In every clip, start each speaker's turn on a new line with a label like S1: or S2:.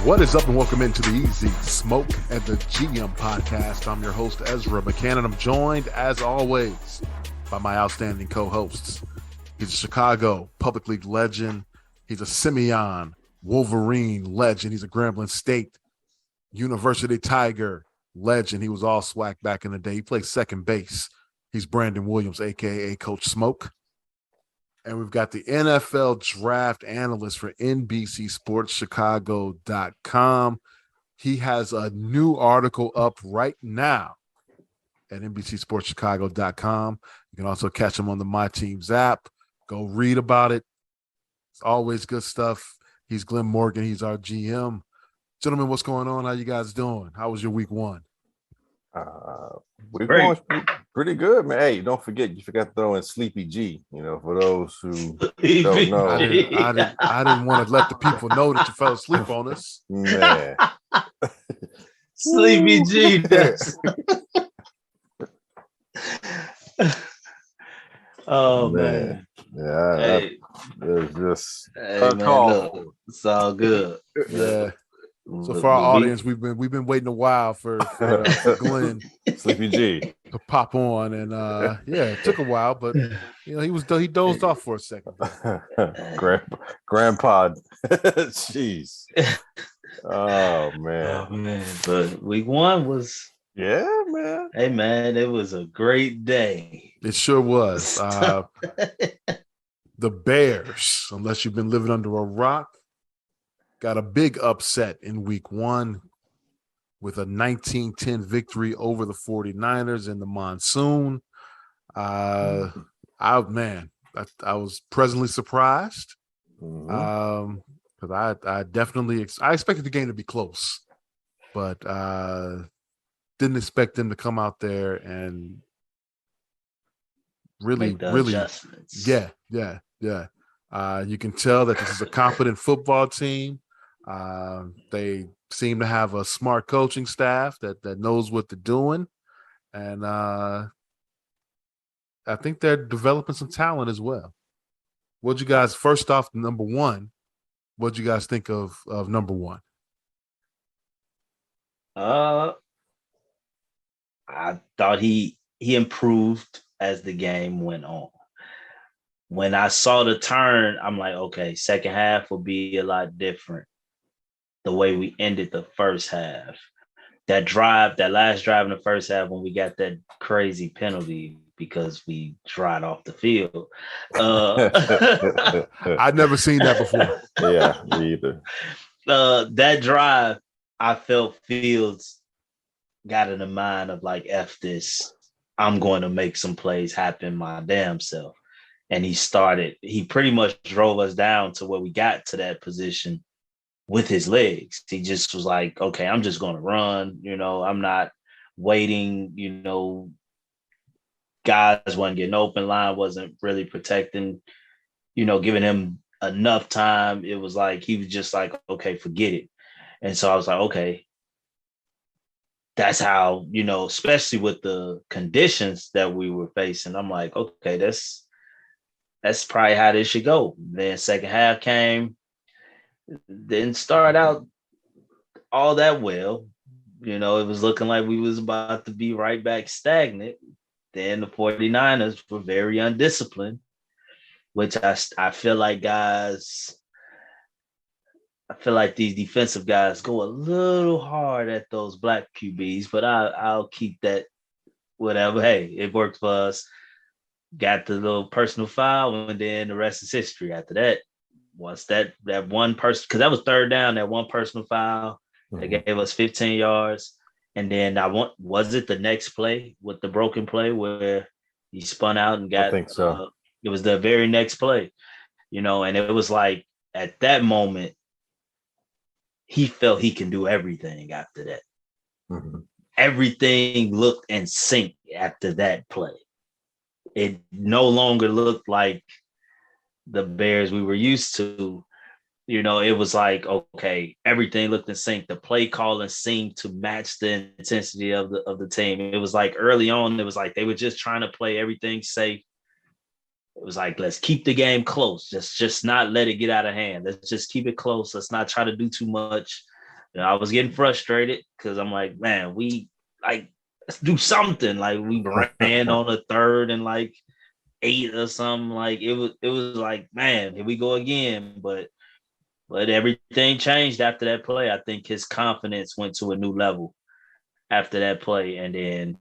S1: What is up, and welcome into the Easy Smoke and the GM podcast. I'm your host, Ezra McCann. I'm joined, as always, by my outstanding co-hosts. He's a Chicago Public League legend. He's a Simeon Wolverine legend. He's a Grambling State University Tiger legend. He was all SWAC back in the day. He played second base. He's Brandon Williams, a.k.a. Coach Smoke. And we've got the NFL draft analyst for NBCSportsChicago.com. He has a new article up right now at NBCSportsChicago.com. You can also catch him on the My Teams app. Go read about it. It's always good stuff. He's Glenn Morgan. He's our GM. Gentlemen, what's going on? How you guys doing? How was your week one?
S2: Week one's pretty good, man. Hey, don't forget, you forgot to throw in Sleepy G, for those who don't know.
S1: I didn't want to let the people know that you fell asleep on us.
S2: Man.
S3: Sleepy G. Oh, man.
S2: Yeah, it was just
S3: look, it's all good.
S1: Yeah. So for our audience, we've been waiting a while for Glenn
S2: Sleepy G
S1: to pop on, and it took a while, but he dozed off for a second.
S2: Grandpa, jeez. Oh man,
S3: but week one was
S2: man.
S3: Hey man, it was a great day.
S1: It sure was. The Bears, unless you've been living under a rock, got a big upset in week one with a 19-10 victory over the 49ers in the monsoon. I was pleasantly surprised because I definitely expected the game to be close, but didn't expect them to come out there and really
S3: adjustments.
S1: Yeah. You can tell that this is a competent football team. They seem to have a smart coaching staff that knows what they're doing. And I think they're developing some talent as well. What'd you guys, first off, number one, what'd you guys think of number one?
S3: I thought he improved as the game went on. When I saw the turn, I'm like, okay, second half will be a lot different. The way we ended the first half, that last drive in the first half when we got that crazy penalty because we dried off the field.
S1: I'd never seen that before.
S2: Yeah, me either.
S3: That drive, I felt Fields got in the mind of like, F this, I'm going to make some plays happen my damn self. And he pretty much drove us down to where we got to that position with his legs. He just was like, okay, I'm just going to run. I'm not waiting. Guys wasn't getting open. Line wasn't really protecting, giving him enough time. It was like, he was just like, okay, forget it. And so I was like, okay, that's how, especially with the conditions that we were facing, I'm like, okay, that's probably how this should go. Then second half came. Didn't start out all that well. It was looking like we was about to be right back stagnant. Then the 49ers were very undisciplined, which I feel like these defensive guys go a little hard at those black QBs, but I'll keep that whatever. Hey, it worked for us. Got the little personal foul, and then the rest is history after that. Once that one person, because that was third down, that one personal foul, they gave us 15 yards. And then was it the next play with the broken play where he spun out and got,
S2: I think so.
S3: It was the very next play, and it was like at that moment, he felt he can do everything after that.
S2: Mm-hmm.
S3: Everything looked in sync after that play. It no longer looked like the Bears we were used to. It was like, okay, everything looked in sync. The play calling seemed to match the intensity of the team. It was like early on, it was like they were just trying to play everything safe. It was like, let's keep the game close. Just not let it get out of hand. Let's just keep it close. Let's not try to do too much. I was getting frustrated because I'm like, man, let's do something. Like we ran on a 3rd and like 8 or something. Like it was like, man, here we go again. But everything changed after that play. I think his confidence went to a new level after that play, and then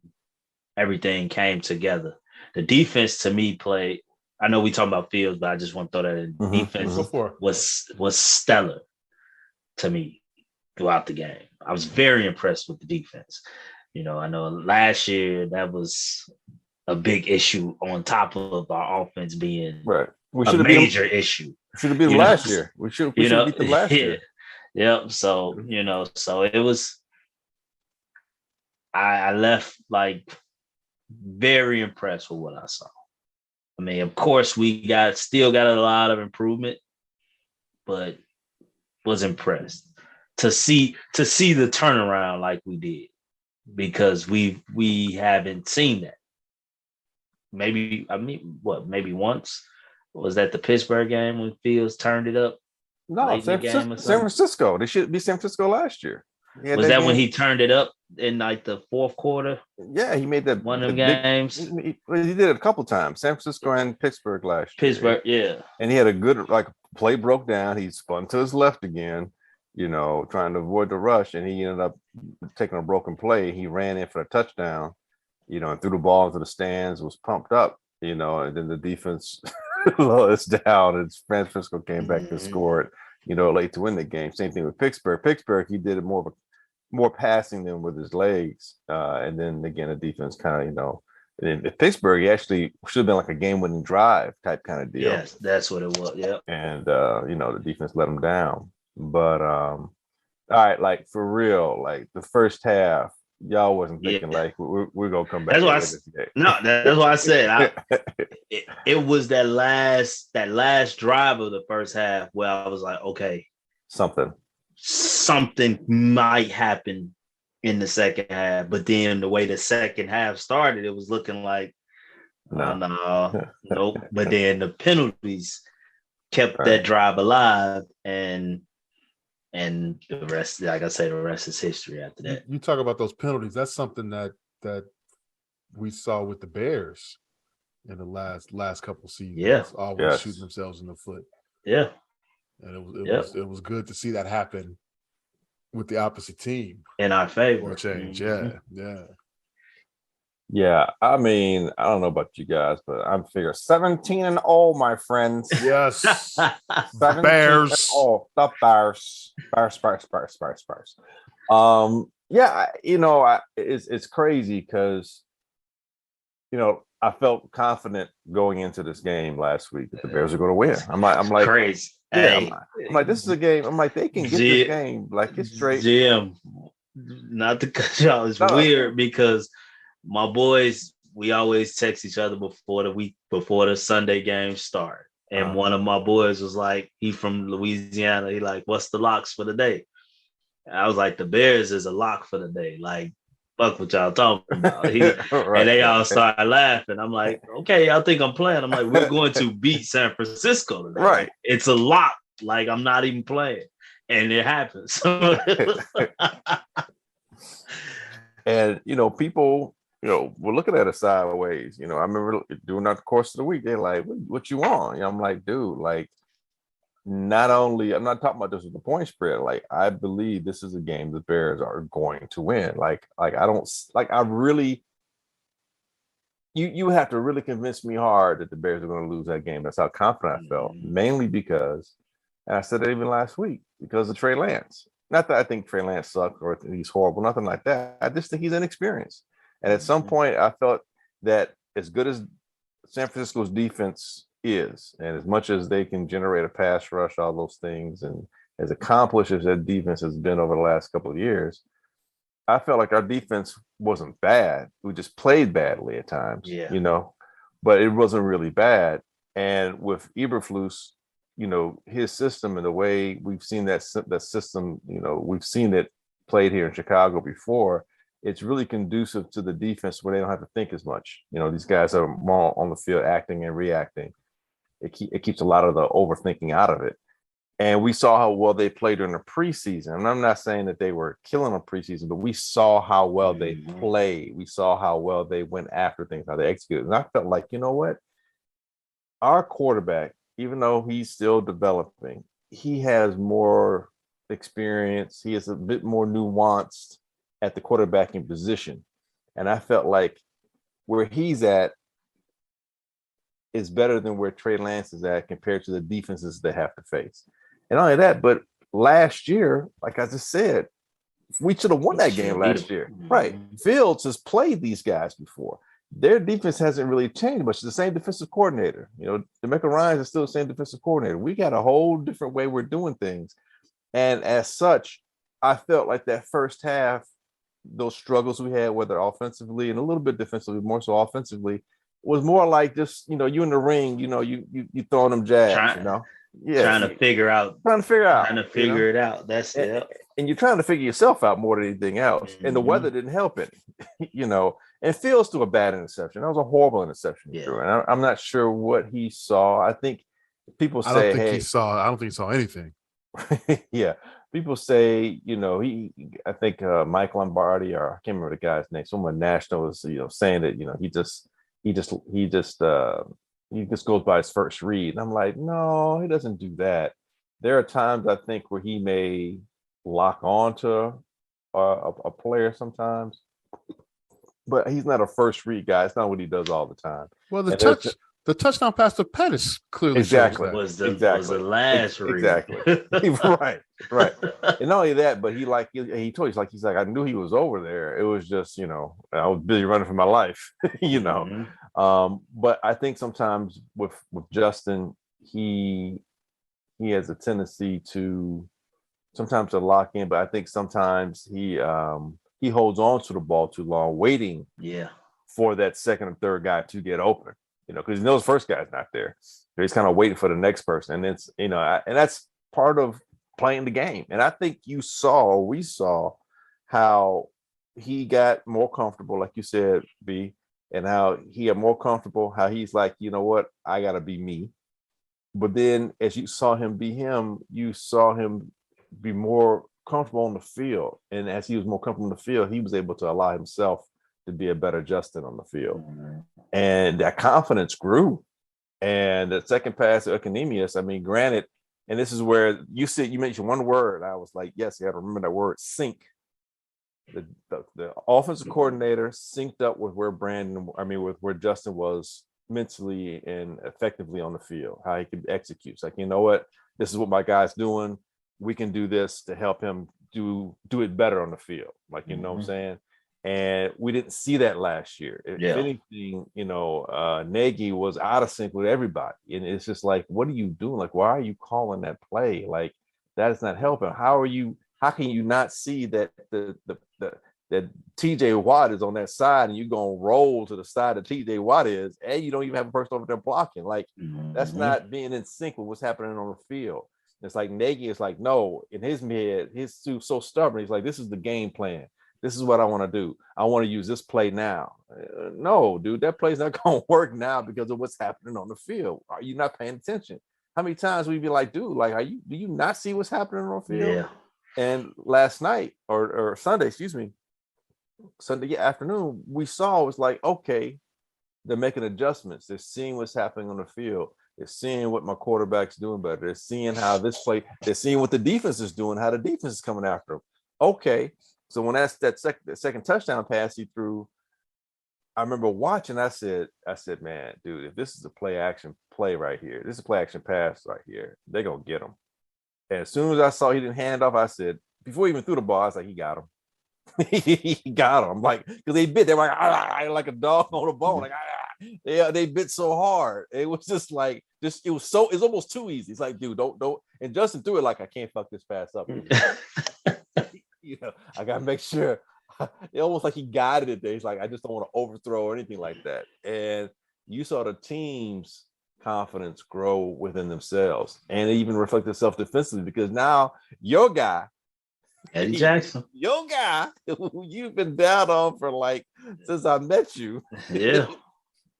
S3: everything came together. The defense to me played. I know we talking about Fields, but I just want to throw that in. Defense was stellar to me throughout the game. I was very impressed with the defense. I know last year that was a big issue on top of our offense being
S2: right.
S3: A major issue.
S2: Should have been last year. We should have beat them last year.
S3: Yep. So, so it was, I left like very impressed with what I saw. I mean, of course, we still got a lot of improvement, but was impressed to see the turnaround like we did, because we haven't seen that. Maybe once. Was that the Pittsburgh game when Fields turned it up?
S2: No, San Francisco. They should be San Francisco last year.
S3: Was that when he turned it up in like the 4th quarter?
S2: Yeah, he made that
S3: one of them games.
S2: He did it a couple times. San Francisco and Pittsburgh last year.
S3: Pittsburgh, yeah.
S2: And he had a good play broke down. He spun to his left again, trying to avoid the rush, and he ended up taking a broken play. He ran in for a touchdown, and threw the ball into the stands. Was pumped up, and then the defense low us down, and San Francisco came back and scored, late to win the game. Same thing with Pittsburgh. Pittsburgh, he did more passing than with his legs, and then again, the defense kind of, in Pittsburgh, he actually should have been like a game-winning drive type kind of deal.
S3: Yes, that's what it was. Yeah,
S2: and the defense let him down. But all right, like for real, like the first half, y'all wasn't thinking like we're gonna come back.
S3: That's why I said it was that last drive of the first half where I was like, okay, something might happen in the second half. But then the way the second half started, it was looking like nope. But then the penalties kept that drive alive, and the rest, like I say, the rest is history after that.
S1: You talk about those penalties. That's something that we saw with the Bears in the last couple seasons.
S3: Yeah.
S1: Always shooting themselves in the foot.
S3: Yeah.
S1: And it was good to see that happen with the opposite team.
S3: In our favor.
S1: For a change.
S3: Mm-hmm.
S2: Yeah. I mean, I don't know about you guys, but I'm figuring 17-0, my friends.
S1: Yes.
S2: Bears. Oh, the Bears. Bears. Yeah, it's crazy because, I felt confident going into this game last week that the Bears are going to win. I'm like
S3: crazy.
S2: Yeah, I'm like, this is a game. I'm like, they can get this game. Like, it's straight.
S3: Jim, not to cut y'all. It's weird because my boys, we always text each other before the Sunday games start. And one of my boys was like, he from Louisiana. He like, what's the locks for the day? And I was like, the Bears is a lock for the day. Like, fuck what y'all talking about. Right. And they all started laughing. I'm like, okay, y'all think I'm playing. I'm like, we're going to beat San Francisco today.
S2: Right.
S3: It's a lock. Like, I'm not even playing. And it happens.
S2: And, people, we're looking at it sideways. I remember doing that the course of the week. They're like, what you want? I'm like, dude, like, not only, I'm not talking about this with the point spread. Like, I believe this is a game the Bears are going to win. Like I don't, like, I really, you have to really convince me hard that the Bears are going to lose that game. That's how confident I felt, mainly because, and I said it even last week, because of Trey Lance. Not that I think Trey Lance sucks or he's horrible, nothing like that. I just think he's inexperienced. And at some point, I felt that as good as San Francisco's defense is, and as much as they can generate a pass rush, all those things, and as accomplished as that defense has been over the last couple of years, I felt like our defense wasn't bad. We just played badly at times, but it wasn't really bad. And with Eberflus, his system and the way we've seen that system, we've seen it played here in Chicago before. It's really conducive to the defense where they don't have to think as much. These guys are more on the field acting and reacting. It keeps a lot of the overthinking out of it. And we saw how well they played during the preseason. And I'm not saying that they were killing them preseason, but we saw how well they played. We saw how well they went after things, how they executed. And I felt like, you know what? Our quarterback, even though he's still developing, he has more experience. He is a bit more nuanced at the quarterbacking position. And I felt like where he's at is better than where Trey Lance is at compared to the defenses they have to face. And not only that, but last year, like I just said, we should have won that game last year. Right. Fields has played these guys before. Their defense hasn't really changed much. It's the same defensive coordinator. You know, DeMeco Ryans is still the same defensive coordinator. We got a whole different way we're doing things. And as such, I felt like that first half, those struggles we had, whether offensively and a little bit defensively, more so offensively, was more like just, you know, you in the ring, you know, you throwing them jabs, you know. Yeah,
S3: trying to figure it out. That's it.
S2: And you're trying to figure yourself out more than anything else. And the weather didn't help it, you know. And Fields threw a bad interception. That was a horrible interception he threw. And I'm not sure what he saw. I think people say,
S1: I don't think he saw anything.
S2: Yeah. People say, you know, I think Mike Lombardi, or I can't remember the guy's name, someone national is, you know, saying that, you know, he just goes by his first read. And I'm like, no, he doesn't do that. There are times I think where he may lock on to a player sometimes, but he's not a first read guy. It's not what he does all the time.
S1: Well, the touchdown pass to Pettis clearly
S3: was the last read.
S2: Exactly. right. And not only that, but he told us, he's like, I knew he was over there. It was just, you know, I was busy running for my life, you know. But I think sometimes with Justin, he has a tendency to lock in, but I think sometimes he holds on to the ball too long, waiting for that second or third guy to get open, you know, because he knows the first guy's not there. So he's kind of waiting for the next person. And it's, you know, and that's part of playing the game. And I think we saw how he got more comfortable, like you said, B, and how he got more comfortable, how he's like, you know what, I got to be me. But then as you saw him be him, you saw him be more comfortable on the field. And as he was more comfortable on the field, he was able to allow himself to be a better Justin on the field. And that confidence grew. And the second pass to Economius, I mean, granted, and this is where you mentioned one word. I was like, yes, you got to remember that word, sync. The offensive coordinator synced up with where Justin was mentally and effectively on the field, how he could execute. It's like, you know what, this is what my guy's doing. We can do this to help him do it better on the field. Like, you know what I'm saying? And we didn't see that last year. If anything, you know, Nagy was out of sync with everybody. And it's just like, what are you doing? Like, why are you calling that play? Like, that is not helping. How can you not see that that TJ Watt is on that side and you're going to roll to the side that TJ Watt is, and you don't even have a person over there blocking? Like, that's not being in sync with what's happening on the field. It's like Nagy is like, no, in his head, he's so stubborn. He's like, this is the game plan. This is what I want to do. I want to use this play now. No, dude, that play's not going to work now because of what's happening on the field. Are you not paying attention? How many times will you be like, dude, like, do you not see what's happening on the field? Yeah. And last night or Sunday, Sunday afternoon, we saw it was like, okay, they're making adjustments. They're seeing what's happening on the field. They're seeing what my quarterback's doing better. They're seeing how this play, they're seeing what the defense is doing, how the defense is coming after them. Okay. So when that's that second touchdown pass he threw, I remember watching, I said, man, dude, if this is a play action play right here, this is a play action pass right here, they're going to get him. And as soon as I saw he didn't hand off, I said, before he even threw the ball, I was like, he got him. He got him. Like, because they bit, they were like a dog on a bone. Like, they bit so hard. It was just like, it's almost too easy. It's like, dude, don't. And Justin threw it like, I can't fuck this pass up. You know, I got to make sure. It almost like he guided it there. He's like, I just don't want to overthrow or anything like that. And you saw the team's confidence grow within themselves, and it even reflected itself defensively, because now your guy,
S3: Eddie Jackson,
S2: your guy who you've been down on for like since I met you,
S3: yeah,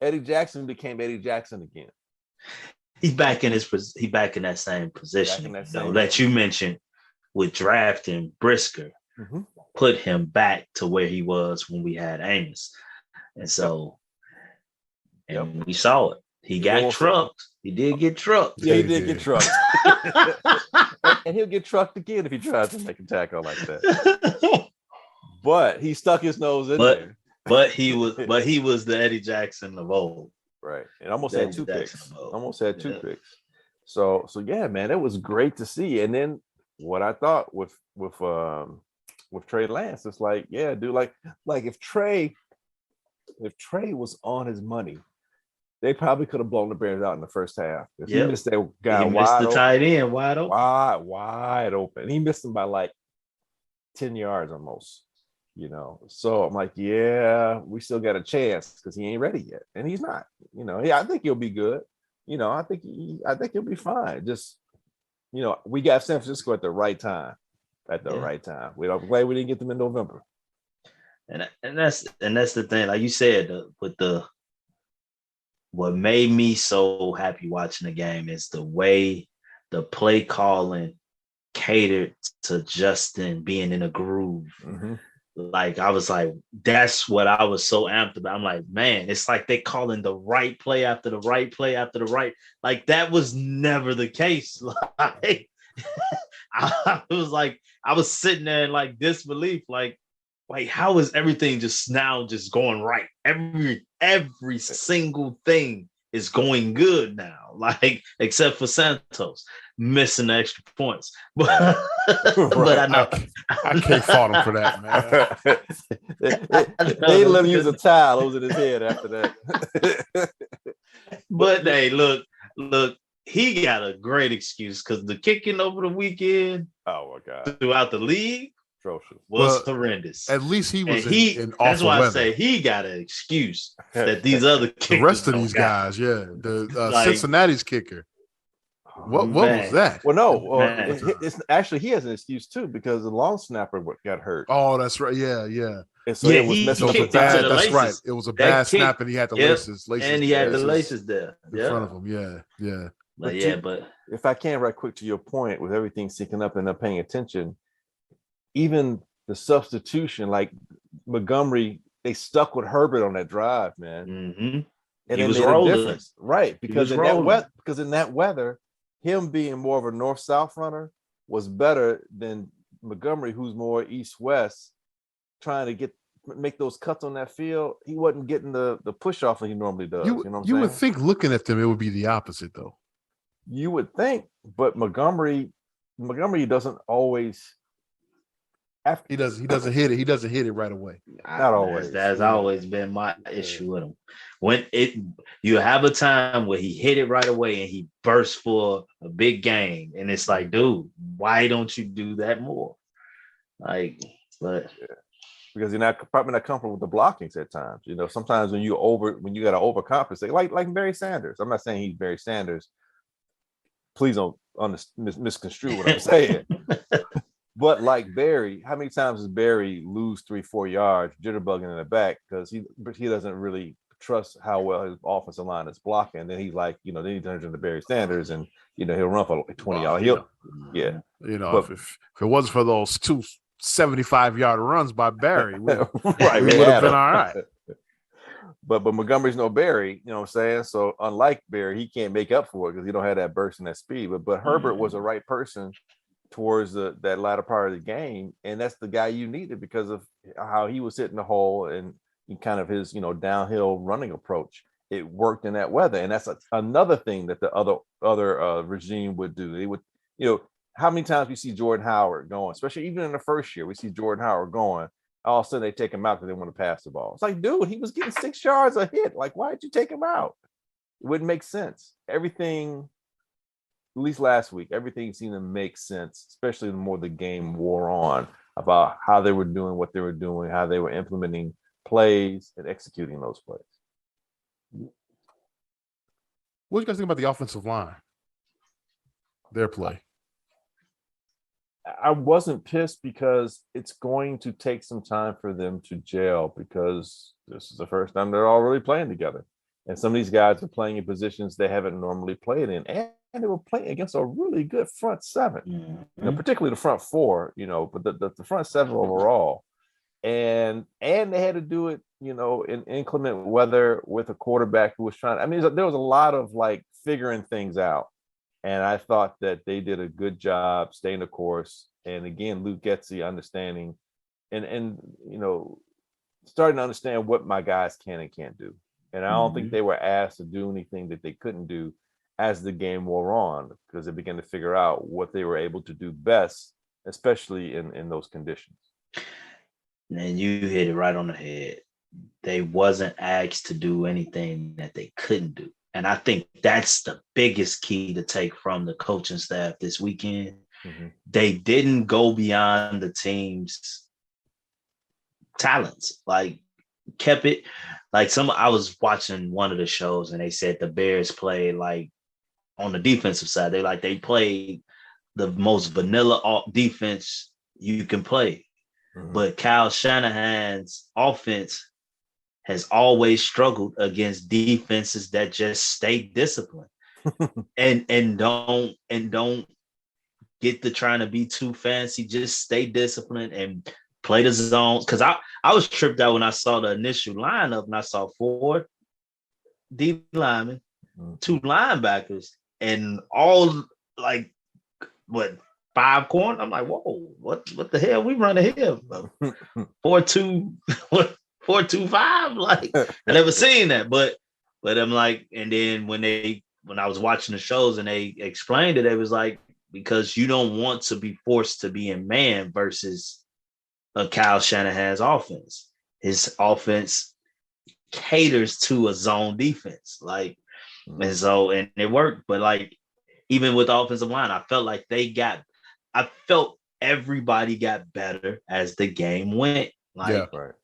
S2: Eddie Jackson became Eddie Jackson again.
S3: He back in that same position that you mentioned with drafting Brisker.
S2: Mm-hmm.
S3: Put him back to where he was when we had Amos. And so we saw it. He got trucked. He did get trucked.
S2: Yeah, he did get trucked. And he'll get trucked again if he tries to make a tackle like that. But he stuck his nose in there.
S3: But he was the Eddie Jackson of old.
S2: Right. And almost had two picks. So yeah, man, it was great to see. And then what I thought with Trey Lance, it's like, yeah, dude, like if Trey was on his money, they probably could have blown the Bears out in the first half. He missed that guy
S3: missed the tight end wide open.
S2: Wide open. He missed him by like 10 yards almost, you know. So I'm like, yeah, we still got a chance because he ain't ready yet. And he's not, you know. Yeah, I think he'll be good. You know, I think he'll be fine. Just, you know, we got San Francisco at the right time. Right time. We don't play. We didn't get them in November.
S3: And that's the thing. Like you said, what made me so happy watching the game is the way the play calling catered to Justin being in a groove.
S2: Mm-hmm.
S3: Like I was like, that's what I was so amped about. I'm like, man, it's like they calling the right play after the right play after the right. Like that was never the case. Like I was like, I was sitting there in like disbelief, like how is everything just now just going right? Every single thing is going good now, like except for Santos missing the extra points. But but I know
S1: I can't fault him for that,
S2: man. They let him use a towel over his head after that.
S3: But hey, look, he got a great excuse because the kicking over the weekend,
S2: oh my God,
S3: throughout the league was horrendous.
S1: At least he was in
S3: that's why
S1: weather.
S3: I say he got an excuse that these other kickers
S1: the rest of these guys, Cincinnati's kicker. What was that?
S2: Well, no, it's actually he has an excuse too because the long snapper got hurt.
S1: Oh, that's right. Yeah.
S2: And so it was messing up.
S1: That's right. It was a bad snap, and he had the laces,
S3: and he had the laces there
S1: in front of him. Yeah.
S3: But
S2: if I can, right quick to your point, with everything syncing up and not paying attention, even the substitution, like Montgomery, they stuck with Herbert on that drive, man.
S3: Mm-hmm.
S2: And it made a difference, right? Because in that weather, him being more of a north-south runner was better than Montgomery, who's more east-west, trying to make those cuts on that field. He wasn't getting the push off that he normally does. You know what I'm saying?
S1: Would think looking at them, it would be the opposite, though.
S2: You would think, but Montgomery doesn't always.
S1: He doesn't hit it. He doesn't hit it right away.
S2: Not always.
S3: That's always been my issue with him. When you have a time where he hit it right away and he bursts for a big game, and it's like, dude, why don't you do that more? Like, but
S2: because you're probably not comfortable with the blockings at times. You know, sometimes when you got to overcompensate, like Barry Sanders. I'm not saying he's Barry Sanders. Please don't misconstrue what I'm saying. But like Barry, how many times does Barry lose 3-4 yards, jitterbugging in the back because he doesn't really trust how well his offensive line is blocking? And then he's like, you know, then he turns into Barry Sanders, and you know he'll run for like 20 yards.
S1: You know, if it wasn't for those 2 75-yard runs by Barry, we would have been all right.
S2: But Montgomery's no Barry, you know what I'm saying? So unlike Barry, he can't make up for it because he don't have that burst and that speed. But Herbert was the right person towards that latter part of the game, and that's the guy you needed because of how he was hitting the hole and kind of his, you know, downhill running approach. It worked in that weather, and that's another thing that the other regime would do. They would, you know, how many times we see Jordan Howard going, especially even in the first year, we see Jordan Howard going. All of a sudden they take him out because they want to pass the ball. It's like, dude, he was getting 6 yards a hit. Like, why did you take him out? It wouldn't make sense. Everything, at least last week, everything seemed to make sense, especially the more the game wore on, about how they were doing what they were doing, how they were implementing plays and executing those plays.
S1: What do you guys think about the offensive line? Their play.
S2: I wasn't pissed because it's going to take some time for them to gel because this is the first time they're all really playing together. And some of these guys are playing in positions they haven't normally played in. And they were playing against a really good front seven, particularly the front four, but the front seven overall. And they had to do it, in inclement weather with a quarterback who was there was a lot of like figuring things out. And I thought that they did a good job staying the course. And again, Luke Getsy understanding and starting to understand what my guys can and can't do. And I don't think they were asked to do anything that they couldn't do as the game wore on, because they began to figure out what they were able to do best, especially in those conditions.
S3: And you hit it right on the head. They wasn't asked to do anything that they couldn't do. And I think that's the biggest key to take from the coaching staff this weekend. Mm-hmm. They didn't go beyond the team's talents, like kept it. Like I was watching one of the shows and they said the Bears played like on the defensive side. They played the most vanilla defense you can play. Mm-hmm. But Kyle Shanahan's offense has always struggled against defenses that just stay disciplined and don't get to trying to be too fancy. Just stay disciplined and play the zones. Because I was tripped out when I saw the initial lineup and I saw 4 D linemen, 2 linebackers, and all like 5 corners. I'm like, whoa, what the hell we running here? 4-2, 4-2-5. Like I never seen that, but I'm like, and then when I was watching the shows and they explained it, it was like, because you don't want to be forced to be in man versus a Kyle Shanahan's offense. His offense caters to a zone defense, like, and so, and it worked. But like, even with the offensive line, I felt everybody got better as the game went. Like, yeah, right.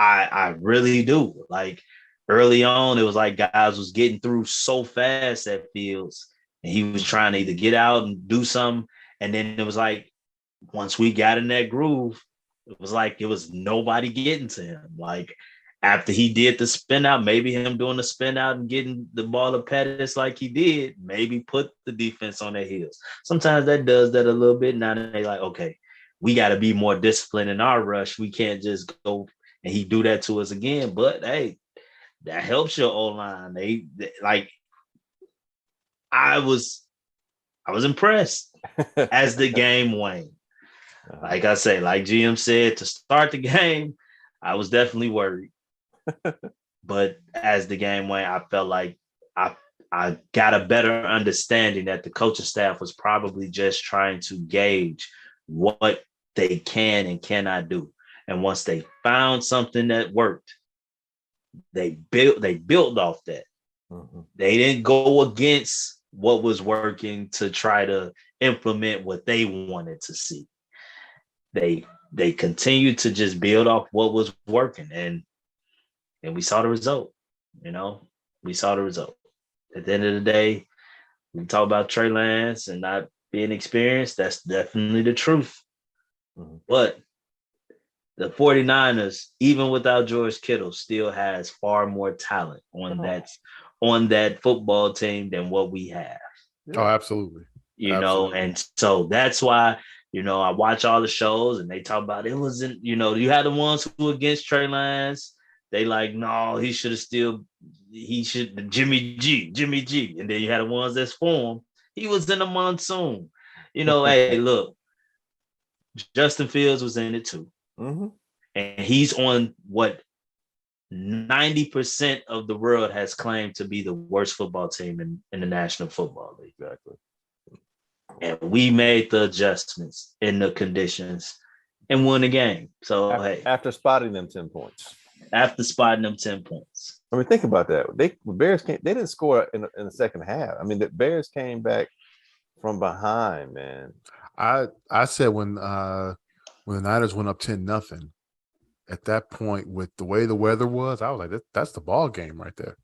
S3: I really do. Like early on, it was like guys was getting through so fast at Fields, and he was trying to either get out and do something. And then it was like, once we got in that groove, it was like it was nobody getting to him. Like after he did the spin out, maybe him doing the spin out and getting the ball to Pettis like he did, maybe put the defense on their heels. Sometimes that does that a little bit. Now they're like, okay, we got to be more disciplined in our rush. We can't just go and he do that to us again. But hey, that helps your O-line. They like, I was impressed as the game waned. Like I say, like GM said, to start the game, I was definitely worried. But as the game went, I felt like I got a better understanding that the coaching staff was probably just trying to gauge what they can and cannot do. And once they found something that worked, they built off that. Mm-hmm. They didn't go against what was working to try to implement what they wanted to see. They continued to just build off what was working, and we saw the result. We saw the result. At the end of the day, we talk about Trey Lance and not being experienced. That's definitely the truth. Mm-hmm. But the 49ers, even without George Kittle, still has far more talent on that football team than what we have.
S1: Oh, absolutely.
S3: And so that's why, I watch all the shows and they talk about it wasn't, you had the ones who were against Trey Lance. They like, no, he should Jimmy G. And then you had the ones that's for him. He was in the monsoon. Hey, look, Justin Fields was in it too. Mm-hmm. And he's on what 90% of the world has claimed to be the worst football team in the National Football League.
S2: Exactly.
S3: And we made the adjustments in the conditions and won the game. So,
S2: after spotting them 10 points.
S3: I
S2: mean, think about that. The Bears they didn't score in the second half. I mean, the Bears came back from behind, man.
S1: I said when the Niners went up 10-0, at that point with the way the weather was, I was like, that's the ball game right there.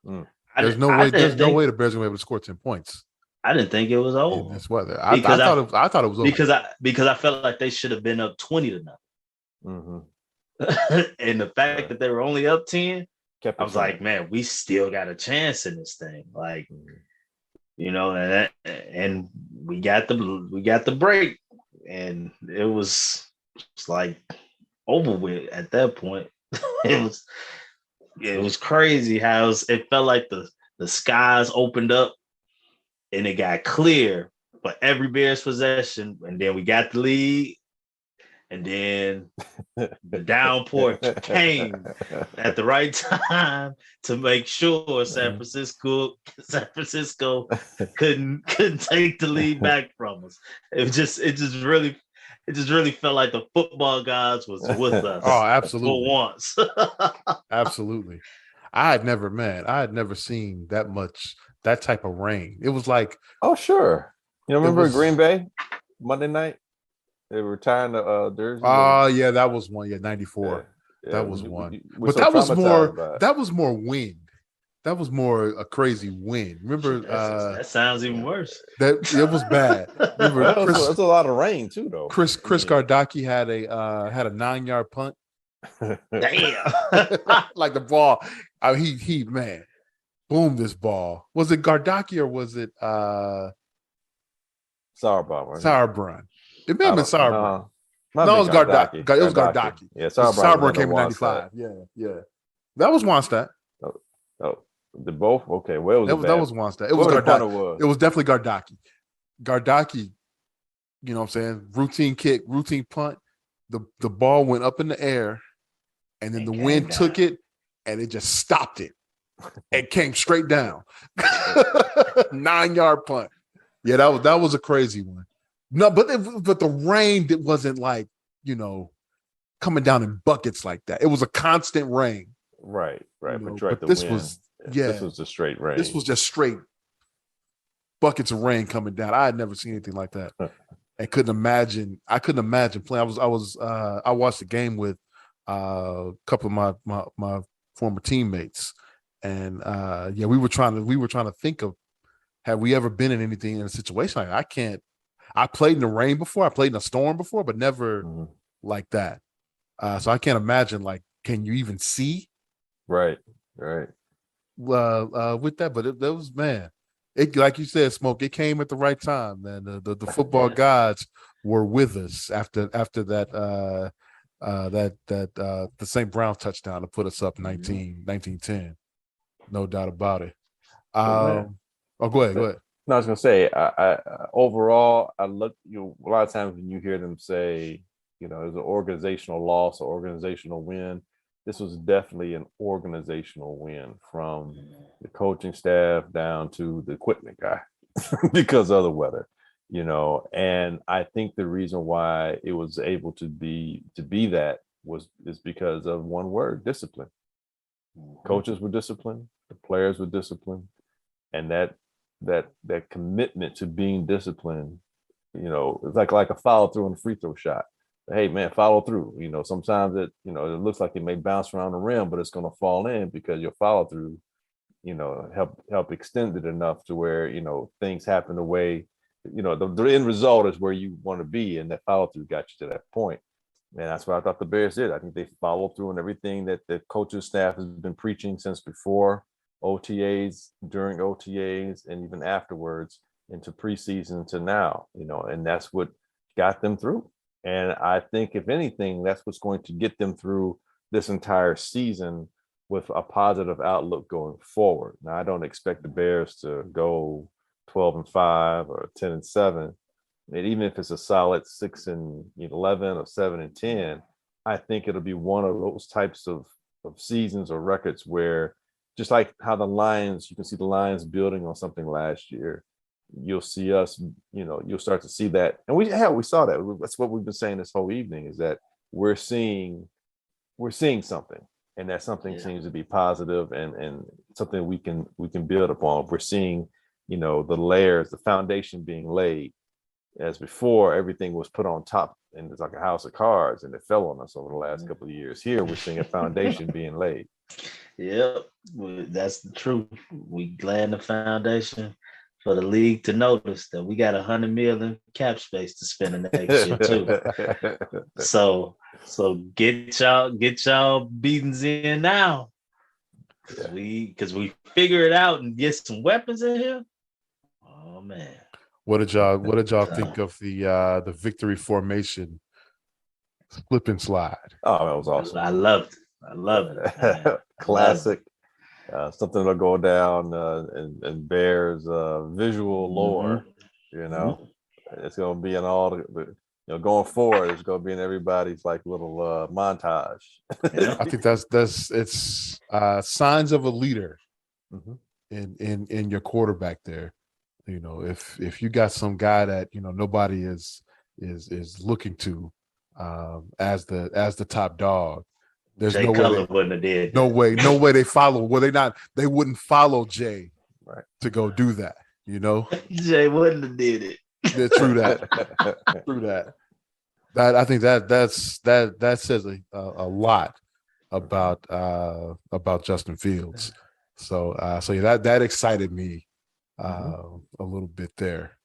S1: Mm. There's no way the Bears are gonna be able to score 10 points.
S3: I didn't think it was over
S1: in this weather. I thought it was over
S3: because I felt like they should have been up 20-0. Mm-hmm. And the fact that they were only up 10, I was like, man, we still got a chance in this thing. Like, and we got the break, and it was like over with at that point. it was crazy how it felt like the skies opened up and it got clear for every Bears possession, and then we got the lead. And then the downpour came at the right time to make sure San Francisco couldn't take the lead back from us. It just really felt like the football gods was with us.
S1: Oh, absolutely.
S3: For once.
S1: Absolutely. I had never seen that type of rain. It was like,
S2: oh sure. Remember Green Bay Monday night? They were tying the jersey.
S1: Oh, yeah, that was one. Yeah, 94. Yeah, that was one. But that was more wind. That was more a crazy wind. Remember?
S3: That sounds even worse.
S1: It was bad. Remember?
S2: It's a lot of rain too, though.
S1: Chris Gardocki had a 9-yard punt.
S3: Damn!
S1: Like the ball. He man, boomed this ball. Was it Gardocki or was it Sauerbrunn? It may have been Sauerbrunn. No, it was Gardocki. It was Gardocki.
S2: Yeah,
S1: Sauerbrunn came in 95. Yeah. That was Wannstedt.
S2: Oh, the both? Okay. Well, that
S1: was Wannstedt. It was Gardocki. It was definitely Gardocki. Gardocki, you know what I'm saying? Routine kick, routine punt. The ball went up in the air, and then the wind took it, and it just stopped it. It came straight down. 9-yard punt. Yeah, that was a crazy one. No, but the rain, it wasn't like, coming down in buckets like that. It was a constant rain.
S2: Right.
S1: But this was
S2: just straight rain.
S1: This was just straight buckets of rain coming down. I had never seen anything like that. I couldn't imagine playing. I watched the game with a couple of my former teammates, and we were trying to think of, have we ever been in anything in a situation like that? I can't. I played in the rain before. I played in a storm before, but never like that. So I can't imagine, like, can you even see?
S2: Right.
S1: With that, but it was, man. It, like you said, Smoke. It came at the right time, man. The football gods were with us after that the St. Brown touchdown to put us up 19-10. No doubt about it. Go ahead.
S2: No, I was gonna say, I overall, I look. A lot of times when you hear them say, there's an organizational loss or organizational win, this was definitely an organizational win from the coaching staff down to the equipment guy because of the weather, And I think the reason why it was able to be that is because of one word: discipline. Coaches were disciplined, the players were disciplined, and that commitment to being disciplined, it's like a follow through on a free throw shot. Hey man, follow through. Sometimes it looks like it may bounce around the rim, but it's going to fall in because your follow through, help extend it enough to where things happen the way, the end result is where you want to be, and that follow through got you to that point. And that's what I thought the Bears did. I think they followed through on everything that the coaches staff has been preaching since before OTAs, during OTAs, and even afterwards into preseason to now, and that's what got them through. And I think if anything, that's what's going to get them through this entire season with a positive outlook going forward. Now, I don't expect the Bears to go 12-5 or 10-7. And even if it's a solid 6-11 or 7-10, I think it'll be one of those types of seasons or records where, just like how the Lions, you can see the Lions building on something last year, you'll see us, you'll start to see that. And we saw that. That's what we've been saying this whole evening, is that we're seeing something, and that something seems to be positive and something we can build upon. We're seeing, the layers, the foundation being laid. As before, everything was put on top, and it's like a house of cards, and it fell on us over the last couple of years. Here, we're seeing a foundation being laid.
S3: Yep, that's the truth. We laying the foundation for the league to notice that we got $100 million cap space to spend in the next year too. So get y'all beatings in now. because we figure it out and get some weapons in here. Oh man.
S1: What did y'all think of the victory formation slip and slide?
S2: Oh, that was awesome.
S3: I loved it.
S2: Classic. Something that'll go down in Bears visual lore. It's going to be in all the going forward. It's going to be in everybody's like little montage.
S1: I think it's signs of a leader in your quarterback there. If you got some guy that nobody is looking to as the top dog, there's
S3: Jay Cutler wouldn't have did.
S1: No way they follow. Well, they wouldn't follow Jay to go do that.
S3: Jay wouldn't have did it.
S1: Yeah, true that. That I think that says a lot about Justin Fields. So yeah, that excited me a little bit there.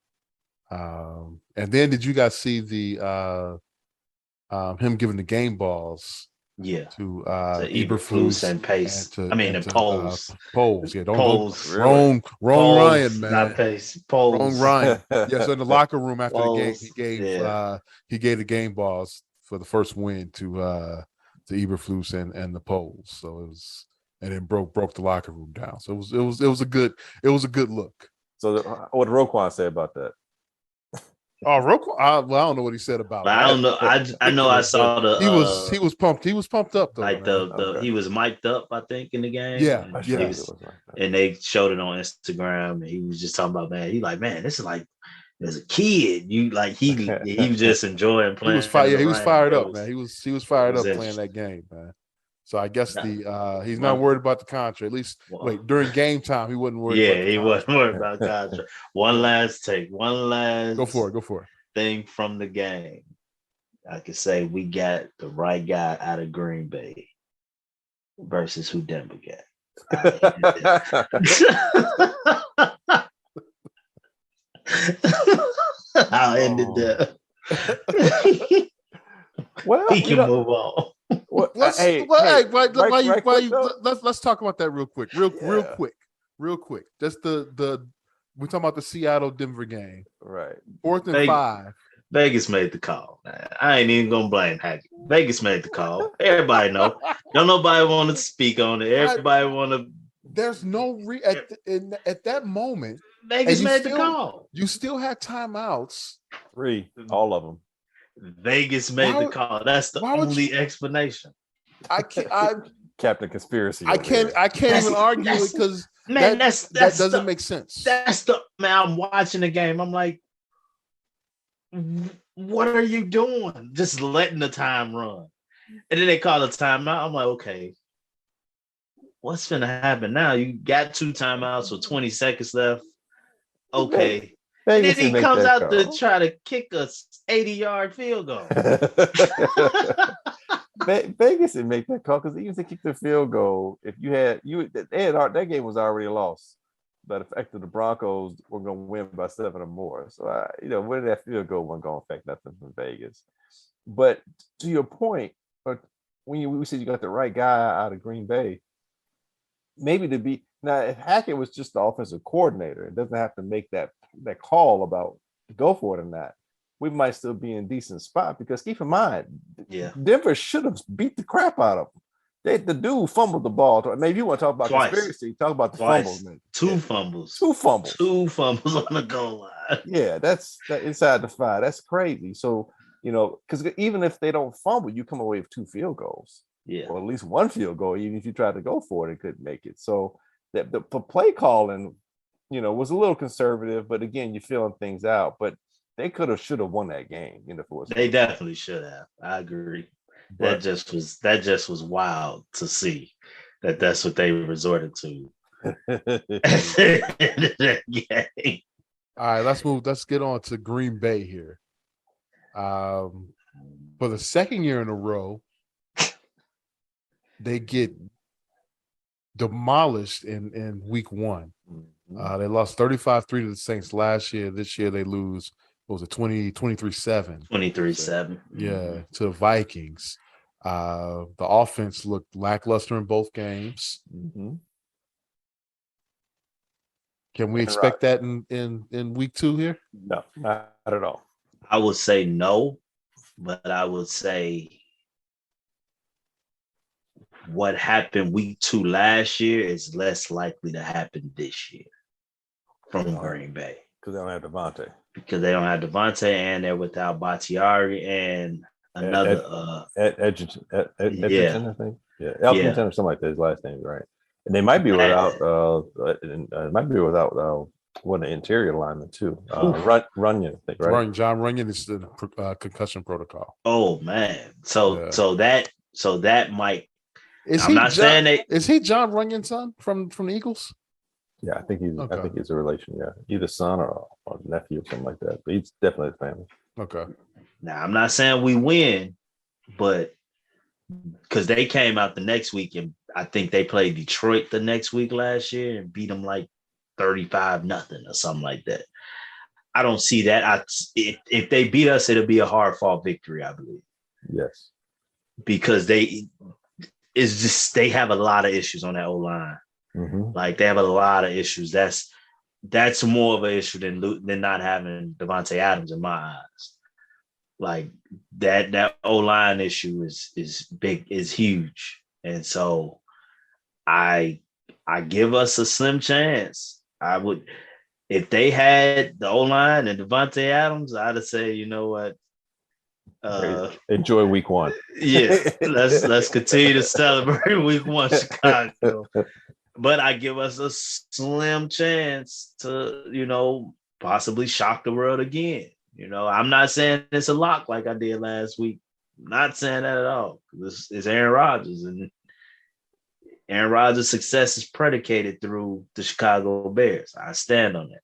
S1: And then did you guys see the him giving the game balls?
S3: Yeah,
S1: to
S3: Eberflus and Pace. Poles.
S1: Poles, yeah.
S3: Poles.
S1: Wrong Ryan, man.
S3: Not Pace. Poles.
S1: Wrong Ryan. Yeah, so in the locker room after the game, he gave the game balls for the first win to Eberflus and the Poles. So it was, and then broke the locker room down. So it was a good look.
S2: So what did Roquan say about that?
S1: Oh, Roquan. I don't know what he said about it.
S3: I don't know. I know I saw the.
S1: He was pumped. He was pumped up though.
S3: Like he was mic'd up, I think, in the game.
S1: Yeah,
S3: and they showed it on Instagram, and he was just talking about, man. He like, man, this is like as a kid. You like he was just enjoying playing.
S1: He was fired up, man. He was fired up playing that game, man. So I guess he's not worried about the contract. At least during game time, he wasn't worried.
S3: Yeah, he wasn't worried about contract. One last go for it. Thing from the game. I could say we got the right guy out of Green Bay versus who Denver got. I'll end it there.
S2: Well,
S3: we can move on.
S1: Let's talk about that real quick. Real quick. Just we're talking about the Seattle-Denver game.
S2: Right.
S1: 4th and 5.
S3: Vegas made the call. I ain't even gonna blame Hackett. Vegas made the call. Everybody know. Don't nobody want to speak on it. Everybody want to.
S1: There's no at that moment.
S3: Vegas made the call.
S1: You still had timeouts.
S2: 3, all of them.
S3: Vegas made the call. That's the only explanation.
S1: I can't.
S2: Captain Conspiracy.
S1: I can't even argue it because that doesn't make sense.
S3: I'm watching the game. I'm like, what are you doing? Just letting the time run. And then they call a timeout. I'm like, okay, what's gonna happen now? You got 2 timeouts with 20 seconds left. Okay. And then he comes out to try to kick a 80-yard field goal.
S2: Vegas didn't make that call because even if they kicked the field goal, if that game was already lost. But the fact that the Broncos were going to win by 7 or more, so where that field goal wasn't going to affect nothing from Vegas. But to your point, when we said you got the right guy out of Green Bay, maybe to be now if Hackett was just the offensive coordinator, it doesn't have to make that call about go for it or not. We might still be in a decent spot because keep in mind, Denver should have beat the crap out of them. The dude fumbled the ball. Maybe you want to talk about conspiracy. Talk about the fumbles, man.
S3: 2 fumbles.
S2: 2 fumbles.
S3: 2 fumbles on the goal line.
S2: Yeah, that's inside the 5. That's crazy. So, because even if they don't fumble, you come away with 2 field goals.
S3: Yeah.
S2: Or at least 1 field goal. Even if you tried to go for it, it couldn't make it. So the play calling, was a little conservative, but again, you're feeling things out. But they should have won that game.
S3: They definitely should have. I agree. But that just was wild to see that's what they resorted to.
S1: All right, let's get on to Green Bay here. For the second year in a row, they get demolished in week 1. They lost 35-3 to the Saints last year. This year they lose, what was it, 23-7?
S3: 23-7.
S1: Yeah, to the Vikings. The offense looked lackluster in both games. Can we expect that in week 2 here?
S2: No, not at all.
S3: I would say no, but I would say what happened week 2 last year is less likely to happen this year from Green Bay.
S2: Because they don't have Devontae.
S3: Because they don't have Devontae, and they're without Bakhtiari and another
S2: Edgerton, I think. Yeah, Elkington or something like that. His last name, right? And they might be without. One of the interior linemen too. Runyon, I think, right?
S1: John Runyon is the concussion protocol.
S3: Oh man, so that might.
S1: Is he John Runyon's son from the Eagles?
S2: Yeah, I think he's a relation. Yeah, either son or nephew or something like that. But he's definitely a family.
S1: Okay.
S3: Now I'm not saying we win, but because they came out the next week and I think they played Detroit the next week last year and beat them like 35-0 or something like that. I don't see that. If they beat us, it'll be a hard-fought victory, I believe.
S2: Yes, because
S3: they have a lot of issues on that O-line.
S2: Mm-hmm.
S3: Like they have a lot of issues. That's more of an issue than not having Devontae Adams in my eyes. Like that O-line issue is big, is huge, and so I give us a slim chance. I would, if they had the O-line and Devontae Adams, I'd say, you know what,
S2: enjoy week 1.
S3: Yeah, let's continue to celebrate week 1, Chicago. But I give us a slim chance to, possibly shock the world again. I'm not saying it's a lock like I did last week. I'm not saying that at all. It's Aaron Rodgers, and Aaron Rodgers' success is predicated through the Chicago Bears. I stand on that.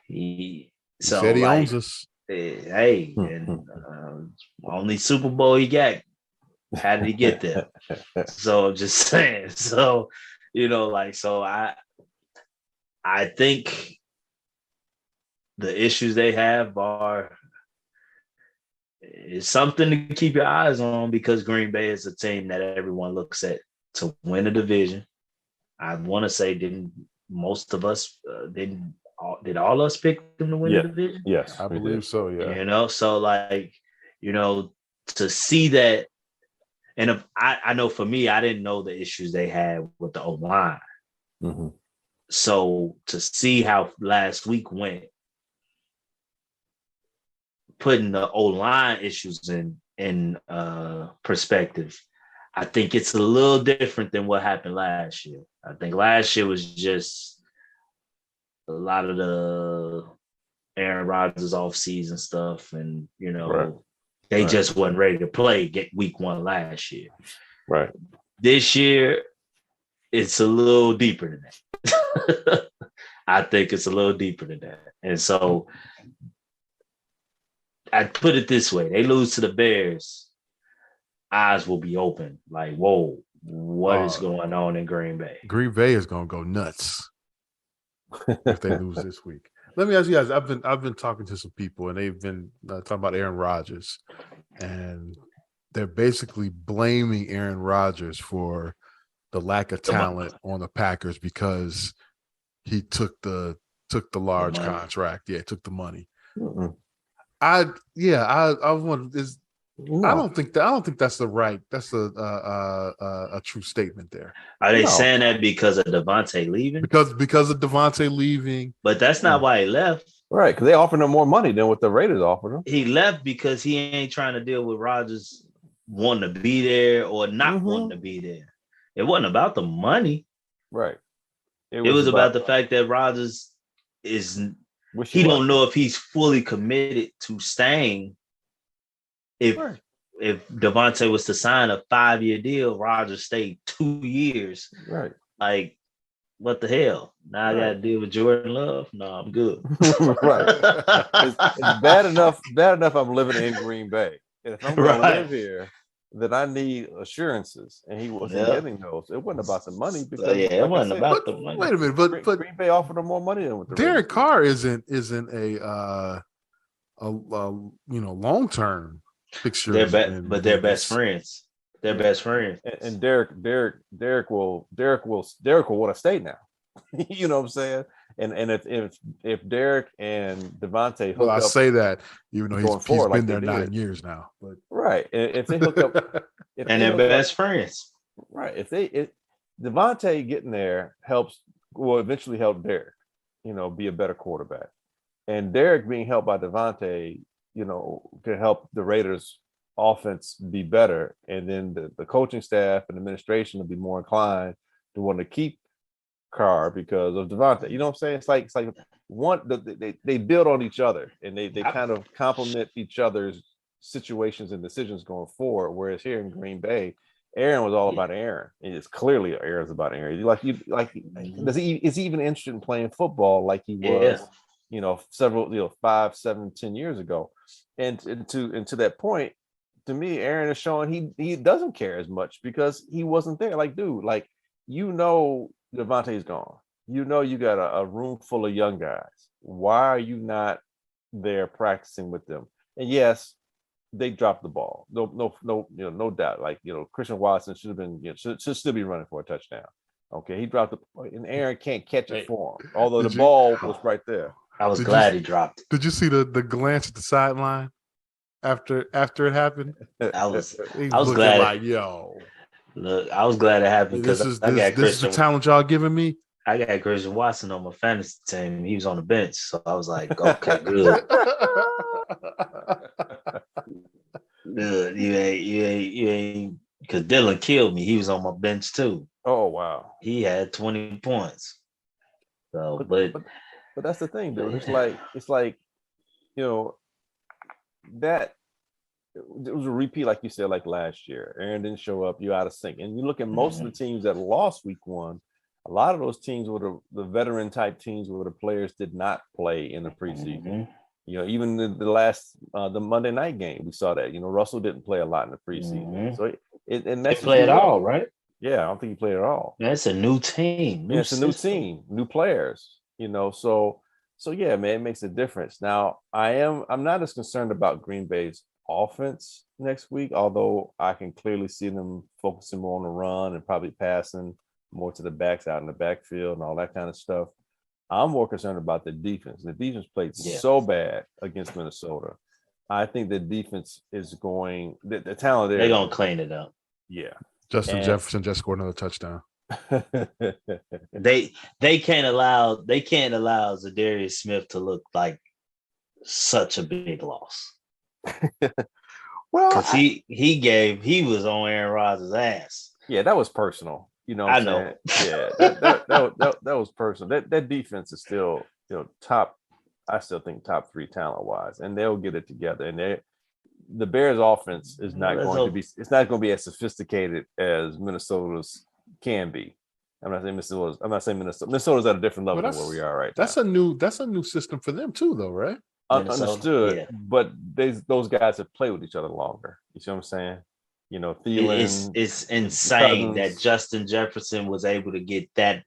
S3: He
S1: said he owns us.
S3: Hey, and only Super Bowl he got. How did he get there? So I'm just saying. So, I think the issues they have is something to keep your eyes on, because Green Bay is a team that everyone looks at to win a division. I want to say, did all us pick them to win the division?
S2: Yes,
S1: I believe so. Yeah.
S3: To see that, and if I know for me, I didn't know the issues they had with the O-line.
S2: Mm-hmm.
S3: So to see how last week went, putting the O-line issues in perspective, I think it's a little different than what happened last year. I think last year was just a lot of the Aaron Rodgers off-season stuff, and they just wasn't ready to play week 1 last year.
S2: Right.
S3: This year, it's a little deeper than that. I think it's a little deeper than that. And so I'd put it this way. They lose to the Bears, eyes will be open. Like, whoa, what is going on in Green Bay?
S1: Green Bay is going to go nuts if they lose this week. Let me ask you guys, I've been talking to some people, and they've been talking about Aaron Rodgers, and they're basically blaming Aaron Rodgers for the lack of talent on the Packers because he took the large contract. Yeah, took the money.
S2: Mm-hmm.
S1: I want is. No. I don't think that's a true statement there.
S3: Are they saying that because of Devontae leaving?
S1: Because of Devontae leaving.
S3: But that's not why he left.
S2: Right, because they offered him more money than what the Raiders offered him.
S3: He left because he ain't trying to deal with Rodgers wanting to be there or not wanting to be there. It wasn't about the money.
S2: Right.
S3: It was about the fact that Rodgers don't know if he's fully committed to staying. If Devontae was to sign a 5-year deal, Rodgers stayed 2 years.
S2: Right.
S3: Like, what the hell? Now I got to deal with Jordan Love? No, I'm good.
S2: Right. It's bad enough I'm living in Green Bay. And if I'm going to live here, then I need assurances. And he wasn't getting those. It wasn't about the money. Because,
S3: it wasn't about the money.
S1: Wait a minute, but
S2: Green Bay offered him more money than what the
S1: Derek Carr isn't a long-term fixture.
S3: They're best friends. They're best friends.
S2: And Derek will want to stay now. You know what I'm saying? And if Derek and Devontae hook
S1: Well, I
S2: up
S1: say that even though
S2: going
S1: he's
S2: forward
S1: been
S2: like
S1: there
S2: they
S1: 9
S2: did.
S1: years now. But
S2: Right. If they hook up, if
S3: And
S2: they
S3: they're
S2: hook up,
S3: best friends.
S2: right. If Devontae getting there will eventually help Derek, be a better quarterback. And Derek being helped by Devontae, can help the Raiders offense be better. And then the coaching staff and administration will be more inclined to want to keep Carr because of Devontae. You know what I'm saying? It's like they build on each other and they kind of complement each other's situations and decisions going forward. Whereas here in Green Bay, Aaron was all about Aaron. It's clearly Aaron's about Aaron. Is he even interested in playing football like he was, several, 5, 7, 10 years ago? And to that point, to me, Aaron is showing he doesn't care as much because he wasn't there. Like, dude, Devontae's gone. You got a room full of young guys. Why are you not there practicing with them? And yes, they dropped the ball. No doubt. Like, Christian Watson should have been, should still be running for a touchdown. Okay, he dropped and Aaron can't catch it for him. Although the ball was right there.
S3: I was glad he dropped it.
S1: Did you see the glance at the sideline after it happened?
S3: I was
S1: looking
S3: glad.
S1: Like, yo.
S3: Look, I was glad it happened because
S1: this is the talent y'all giving me.
S3: I got Christian Watson on my fantasy team. He was on the bench, so I was like, okay, good. Good. You ain't because Dylan killed me. He was on my bench too.
S2: Oh wow.
S3: He had 20 points. So
S2: but that's the thing, dude. It's like that it was a repeat, like you said, like last year. Aaron didn't show up, you're out of sync. And you look at most of the teams that lost week 1, a lot of those teams were the veteran type teams where the players did not play in the preseason. Even the last the Monday night game, we saw that. Russell didn't play a lot in the preseason. So it messes
S3: play at
S2: up.
S3: all, right?
S2: Yeah, I don't think he played at all.
S3: That's a new team.
S2: It's a new team, new players. So yeah, man, it makes a difference. Now, I'm not as concerned about Green Bay's offense next week, although I can clearly see them focusing more on the run and probably passing more to the backs out in the backfield and all that kind of stuff. I'm more concerned about the defense. The defense played so bad against Minnesota. I think the defense is going the talent there.
S3: They're gonna clean it up.
S2: Yeah.
S1: Justin Jefferson just scored another touchdown.
S3: They can't allow Zadarius Smith to look like such a big loss.
S2: Well,
S3: because he was on Aaron Rodgers' ass.
S2: Yeah, that was personal.
S3: I know.
S2: Yeah, that was personal. That defense is still top. I still think top 3 talent wise, and they'll get it together. And the Bears' offense is not going to be. It's not going to be as sophisticated as Minnesota's can be. I'm not saying Minnesota. Minnesota's at a different level than where we are right now.
S1: That's a new system for them too, though, right?
S2: Understood, yeah. But those guys have played with each other longer. You see what I'm saying? Thielen.
S3: It's insane that Justin Jefferson was able to get that.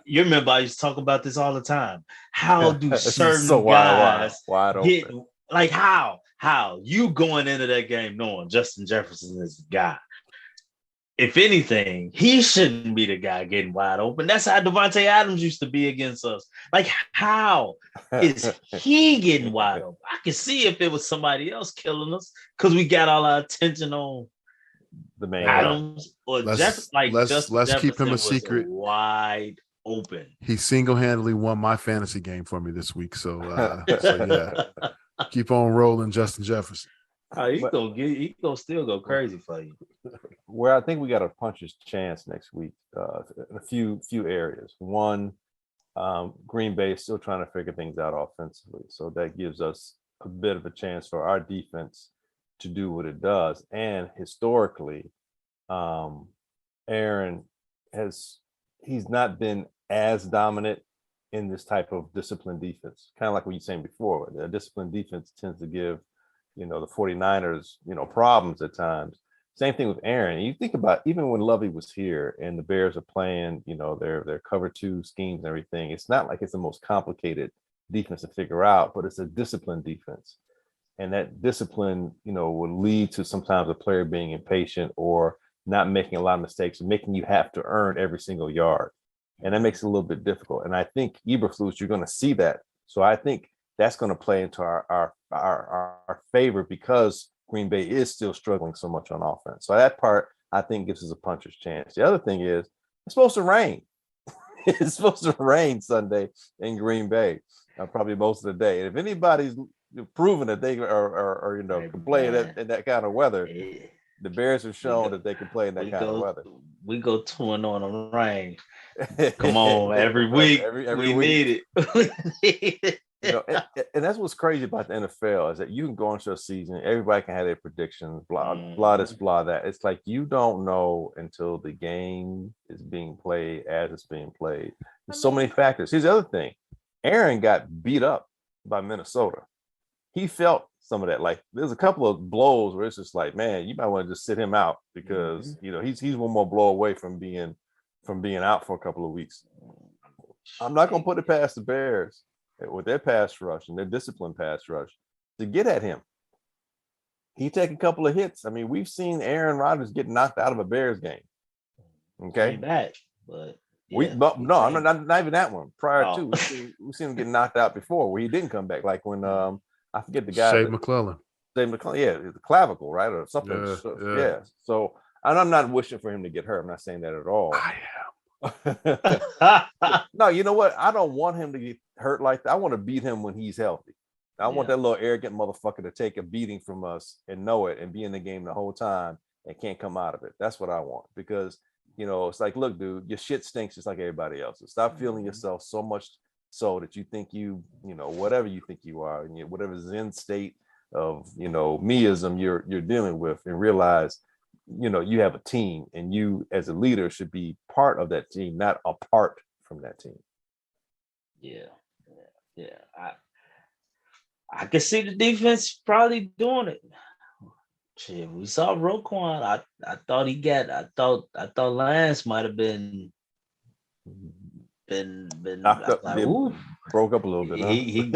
S3: You remember I used to talk about this all the time. How do certain guys
S2: wide open?
S3: How you going into that game knowing Justin Jefferson is the guy? If anything, he shouldn't be the guy getting wide open. That's how Devontae Adams used to be against us. How is he getting wide open? I can see if it was somebody else killing us because we got all our attention on
S2: the man
S3: Adams or Jefferson.
S1: Let's keep him a secret.
S3: Wide open.
S1: He single-handedly won my fantasy game for me this week. So yeah, keep on rolling, Justin Jefferson.
S3: He gonna still go crazy for you.
S2: Where I think we got a puncher's chance next week in a few areas. One, Green Bay is still trying to figure things out offensively, so that gives us a bit of a chance for our defense to do what it does. And historically, Aaron he's not been as dominant in this type of disciplined defense. Kind of like what you were saying before, the disciplined defense tends to give the 49ers, problems at times. Same thing with Aaron. You think about even when Lovey was here and the Bears are playing, their cover 2 schemes and everything. It's not like it's the most complicated defense to figure out, but it's a disciplined defense. And that discipline, will lead to sometimes a player being impatient or not making a lot of mistakes and making you have to earn every single yard. And that makes it a little bit difficult. And I think Eberflus, you're going to see that. So I think that's going to play into our favor because Green Bay is still struggling so much on offense. So that part, I think, gives us a puncher's chance. The other thing is it's supposed to rain. It's supposed to rain Sunday in Green Bay, probably most of the day. And if anybody's proven that they are can play in that kind of weather, the Bears have shown that they can play in that kind of weather.
S3: We go 2-0 on the rain. Come on, every week we need it.
S2: And that's what's crazy about the NFL is that you can go into a season, everybody can have their predictions, blah this, blah that. It's like you don't know until the game is being played as it's being played. There's so many factors. Here's the other thing: Aaron got beat up by Minnesota. He felt some of that. Like there's a couple of blows where it's just like, man, you might want to just sit him out because he's one more blow away from being out for a couple of weeks. I'm not gonna put it past the Bears with their pass rush and their disciplined pass rush to get at him. He take a couple of hits. I mean, we've seen Aaron Rodgers get knocked out of a Bears game. Okay,
S3: back, but
S2: not even that one. Prior to we've seen him get knocked out before where he didn't come back. Like when I forget the guy.
S1: Shea McClellan,
S2: yeah, the clavicle, right, or something. Yeah. So I'm not wishing for him to get hurt. I'm not saying that at all.
S1: I
S2: am. No, you know what? I don't want him to get hurt like that. I want to beat him when he's healthy. I want that little arrogant motherfucker to take a beating from us and know it and be in the game the whole time and can't come out of it. That's what I want because, it's like, look, dude, your shit stinks just like everybody else's. Stop feeling yourself so much so that you think whatever you think you are and whatever Zen state of, meism you're dealing with and realize, you have a team and you as a leader should be part of that team, not apart from that team.
S3: Yeah. I can see the defense probably doing it. Shit, we saw Roquan. I thought Lance might have been
S2: knocked up, broke up a little bit.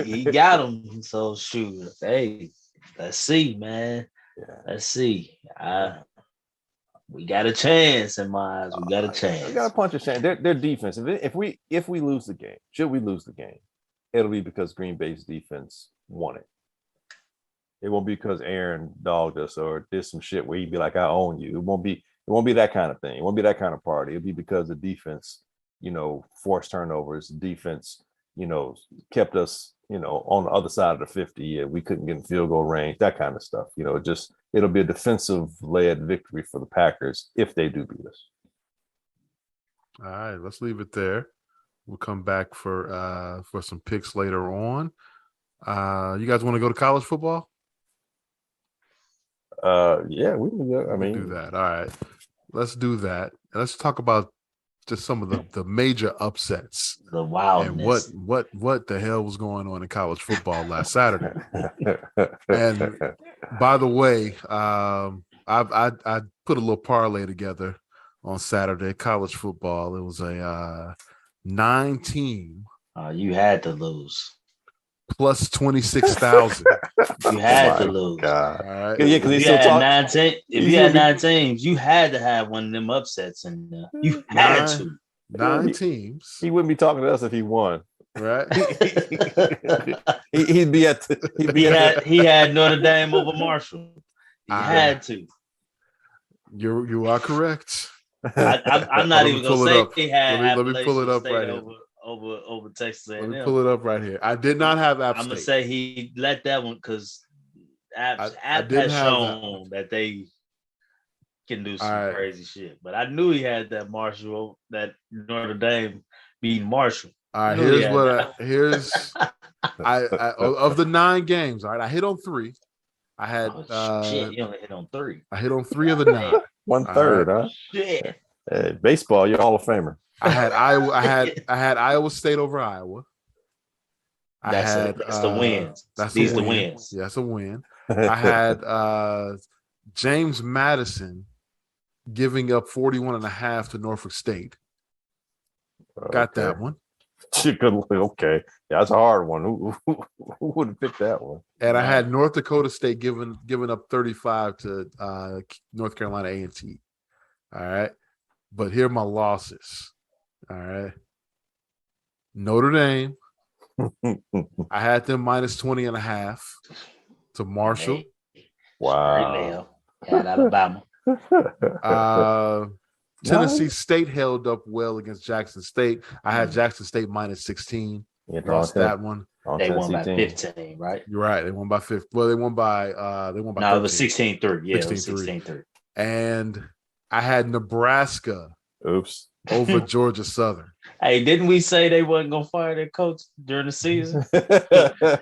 S3: He got him. So shoot, hey, let's see, man.
S2: Yeah.
S3: Let's see. We got a chance in my eyes. We got a chance.
S2: We got a punch of chance. Their defense. If we lose the game, should we lose the game? It'll be because Green Bay's defense won it. It won't be because Aaron dogged us or did some shit where he'd be like, I own you. It won't be that kind of thing. It won't be that kind of party. It'll be because the defense, forced turnovers, defense, kept us, on the other side of the 50. Yeah, we couldn't get in field goal range, that kind of stuff. It'll be a defensive-led victory for the Packers if they do beat us.
S1: All right, let's leave it there. We'll come back for some picks later on. You guys want to go to college football?
S2: Yeah, we can do that.
S1: We'll do that. All right, let's do that. Let's talk about just some of the major upsets,
S3: the wildness,
S1: and what the hell was going on in college football last Saturday. And by the way, I put a little parlay together on Saturday, college football. It was a 9-team.
S3: You had to lose.
S1: Plus 26,000.
S3: You had to lose.
S2: God.
S3: All right. Yeah, because if you had 9 teams, you had to have one of them upsets in there. You had to.
S1: 9 teams.
S2: He wouldn't be talking to us if he won.
S1: Right?
S2: He'd be at.
S3: He had Notre Dame over Marshall. He had to.
S1: You are correct.
S3: I'm not even gonna say he had.
S1: Let me pull it up right here.
S3: Over Texas A&M.
S1: Let me pull it up right here. I did not have App State.
S3: I'm gonna say he let that one because App has shown that they can do some crazy shit. But I knew he had that that Notre Dame beating Marshall.
S1: All right, here's of the 9 games. All right, I hit on 3. I had
S3: shit. You only hit on 3.
S1: I hit on 3 of the 9.
S2: 1/3, huh?
S3: Shit.
S2: Hey, baseball, you're Hall of Famer.
S1: I had Iowa. I had Iowa State over Iowa.
S3: That's the wins. These the wins.
S1: Yeah, that's a win. I had James Madison giving up 41.5 to Norfolk State. Got that one.
S2: Okay, yeah, that's a hard one. Who would have picked that one?
S1: And I had North Dakota State giving up 35 to North Carolina A&T. All right, but here are my losses. All right, Notre Dame. I had them minus 20.5 to Marshall.
S2: Wow.
S3: At Alabama.
S1: Tennessee State held up well against Jackson State. I had Jackson State minus 16. Lost that one.
S3: They won by 15, right?
S1: You're right. They won by 15. Well, they won by 13.
S3: No, it was 16-3. Yeah,
S1: 16-3.
S3: it was 16-3.
S1: And I had Nebraska over Georgia Southern.
S3: Hey, didn't we say they wasn't gonna fire their coach during the season?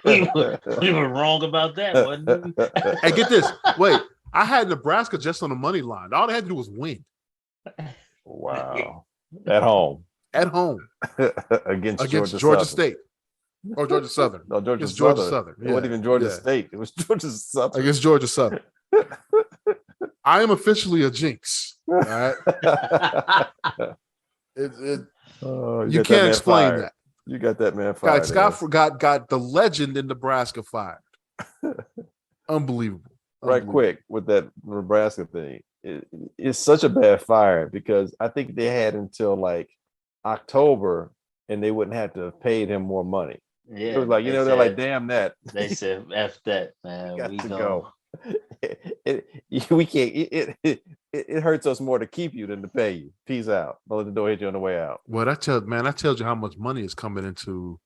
S3: we were wrong about that, wasn't we?
S1: Hey, get this. Wait, I had Nebraska just on the money line. All they had to do was win.
S2: Wow. At home.
S1: against Georgia State. Or Georgia Southern.
S2: No, Georgia
S1: Southern.
S2: Yeah. It wasn't even Georgia State. It was Georgia Southern.
S1: Against Georgia Southern. I am officially a jinx. All right. You can't explain that.
S2: You got that man fired.
S1: Got the legend in Nebraska fired. Unbelievable.
S2: Right quick with that Nebraska thing. It's such a bad fire because I think they had until like October and they wouldn't have to have paid him more money.
S3: Yeah,
S2: it was like, they're like, damn that.
S3: They said, F that, man.
S2: We got to go. We can't. It hurts us more to keep you than to pay you. Peace out. Don't let the door hit you on the way out.
S1: Well, I tells you how much money is coming into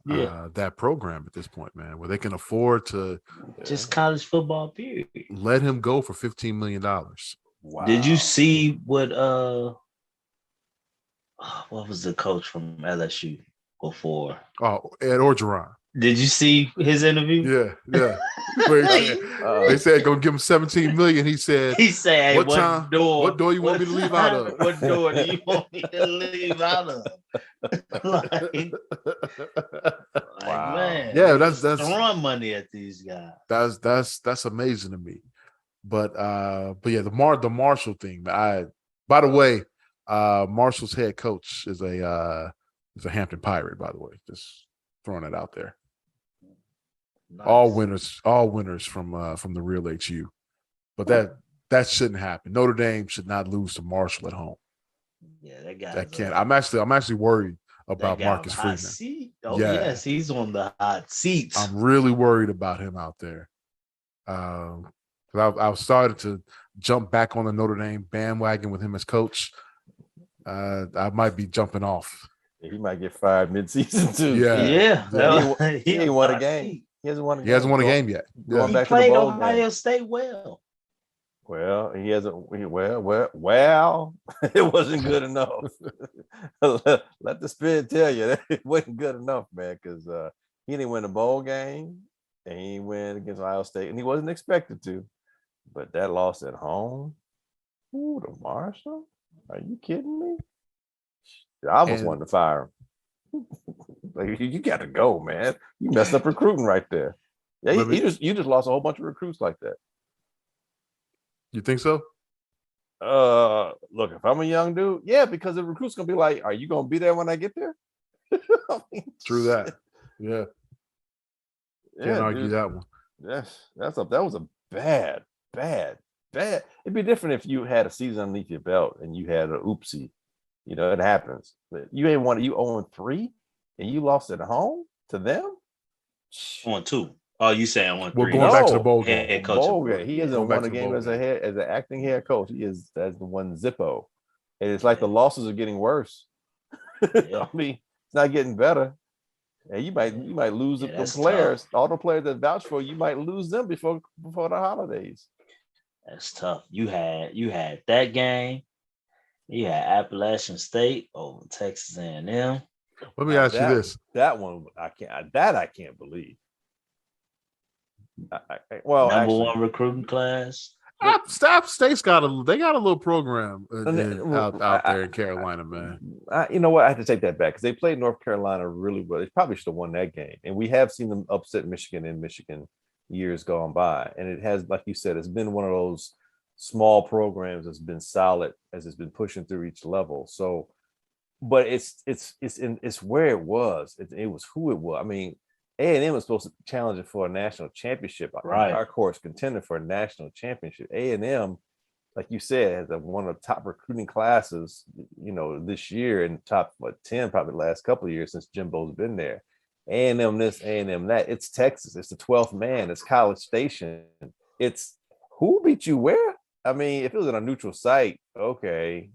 S1: that program at this point, man, where they can afford to
S3: just college football period.
S1: Let him go for $15 million.
S2: Wow.
S3: Did you see what was the coach from LSU before?
S1: Oh, Ed Orgeron.
S3: Did you see his interview?
S1: Yeah. They said go give him $17 million. He said,
S3: hey,
S1: what door you want me to leave out of?
S3: What door do you want me to leave out of?
S2: Wow.
S3: Man,
S1: yeah, that's
S3: throwing money at these guys.
S1: That's amazing to me. But yeah, the Marshall thing. By the way, Marshall's head coach is a Hampton Pirate, by the way. Just throwing it out there. Nice. All winners from the real HU. But that shouldn't happen. Notre Dame should not lose to Marshall at home.
S3: Yeah, that guy.
S1: That can't. I'm actually worried about Marcus Freeman.
S3: Yes, he's on the hot seat.
S1: I'm really worried about him out there. I started to jump back on the Notre Dame bandwagon with him as coach. I might be jumping off.
S2: He might get fired mid-season too.
S3: Yeah.
S2: He ain't won a game. He hasn't won a game
S1: yet.
S3: Going back played to the Ohio State well.
S2: Well, he hasn't. Well, it wasn't good enough. Let the Spirit tell you that it wasn't good enough, man. Because he didn't win a bowl game, and he didn't win against Ohio State, and he wasn't expected to. But that loss at home, to Marshall? Are you kidding me? I almost wanted to fire him. Like, you got to go, man. You messed up recruiting right there. Yeah, you just lost a whole bunch of recruits like that.
S1: You think so?
S2: Look, if I'm a young dude, yeah, because the recruit's gonna be like, "Are you gonna be there when I get there?"
S1: True that. Yeah. Can't argue that one.
S2: Yes, that was a bad. It'd be different if you had a season underneath your belt and you had an oopsie. It happens. But you 0-3 and you lost at home to them?
S3: 1-2. Oh, you saying 1-3?
S1: We're going back to the bowl game.
S2: He hasn't won a game as an acting head coach. He is as the one Zippo. And it's like the losses are getting worse. I mean, it's not getting better. And you might lose the players, tough. All the players that vouch for you might lose them before the holidays.
S3: That's tough. You had that game. You had Appalachian State over Texas A&M.
S1: Let me ask you this:
S2: that one I can't believe.
S3: Number one recruiting class.
S1: Staff State's got a little program out there in Carolina, man.
S2: You know what? I have to take that back because they played North Carolina really well. They probably should have won that game, and we have seen them upset Michigan in Michigan years gone by. And it has, like you said, it's been one of those small programs that's been solid as it's been pushing through each level. So, but it's where it was. It was who it was. I mean, A&M was supposed to challenge it for a national championship.
S3: Right.
S2: Our course contender for a national championship. A&M like you said, has one of the top recruiting classes, this year, and top 10 probably the last couple of years since Jimbo's been there. A&M this, A&M that. It's Texas. It's the 12th man. It's College Station. It's who beat you where? I mean, if it was on a neutral site, okay,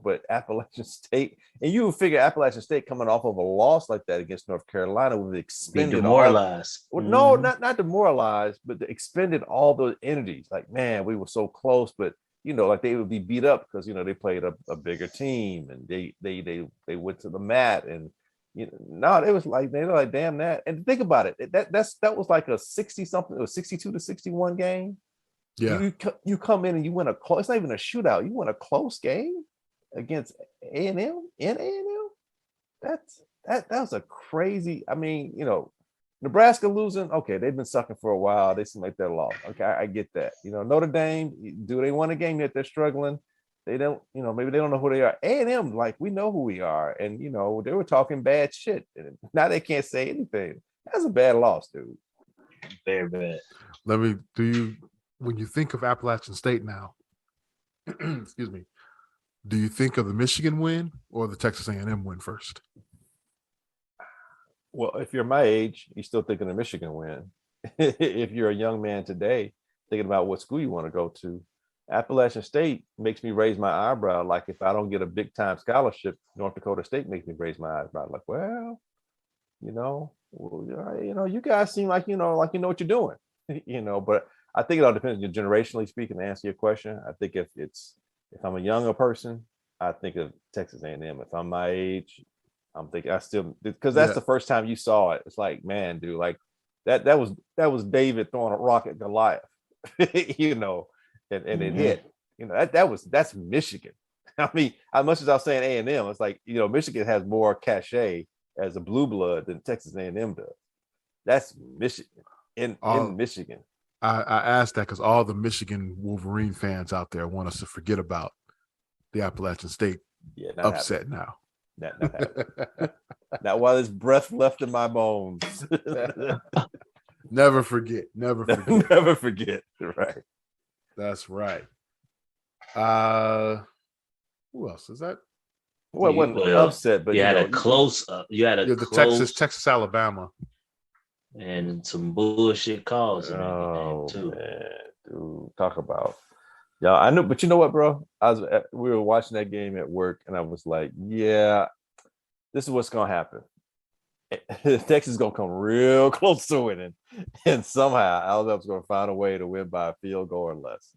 S2: but Appalachian State, and you would figure Appalachian State coming off of a loss like that against North Carolina would have expended
S3: demoralized.
S2: No, not demoralized, but they expended all those energies. Like, man, we were so close, but like they would be beat up because they played a bigger team and they went to the mat and no, it was like they were like, damn that. And think about it, that was like a 60 something, it was 62-61 game.
S1: Yeah,
S2: you come in and you win a close. It's not even a shootout. You win a close game against A&M in A&M. That was a crazy. I mean, Nebraska losing. Okay, they've been sucking for a while. They seem like they're lost. Okay, I get that. Notre Dame. Do they won a game yet? They're struggling. They don't. Maybe they don't know who they are. A&M, like we know who we are, and they were talking bad shit. And now they can't say anything. That's a bad loss, dude.
S3: Very bad.
S1: When you think of Appalachian State now, excuse me, do you think of the Michigan win or the Texas A&M win first?
S2: Well, if you're my age, you're still thinking of Michigan win. If you're a young man today, thinking about what school you want to go to, Appalachian State makes me raise my eyebrow. Like if I don't get a big time scholarship, North Dakota State makes me raise my eyebrow. Like, well, you guys seem like you know what you're doing, But I think it all depends. Generationally speaking, to answer your question, I think if I'm a younger person, I think of Texas A&M. If I'm my age, I'm thinking because that's the first time you saw it. It's like, man, dude, like that was David throwing a rock at Goliath, and it hit. That's Michigan. I mean, as much as I was saying A&M, it's like Michigan has more cachet as a blue blood than Texas A&M does. That's Michigan in Michigan.
S1: I asked that because all the Michigan Wolverine fans out there want us to forget about the Appalachian State upset now.
S2: Not now, while there's breath left in my bones.
S1: Never forget. Never forget.
S2: Right.
S1: That's right. Who else is that?
S2: Well, it wasn't upset, but
S3: you had a close up. You had a
S1: close Texas Alabama.
S3: And some bullshit calls in
S2: that
S3: game too.
S2: Man, dude, talk about y'all. I know, but you know what, bro? We were watching that game at work, and I was like, "Yeah, this is what's gonna happen. Texas is gonna come real close to winning, and somehow Alabama's gonna find a way to win by a field goal or less."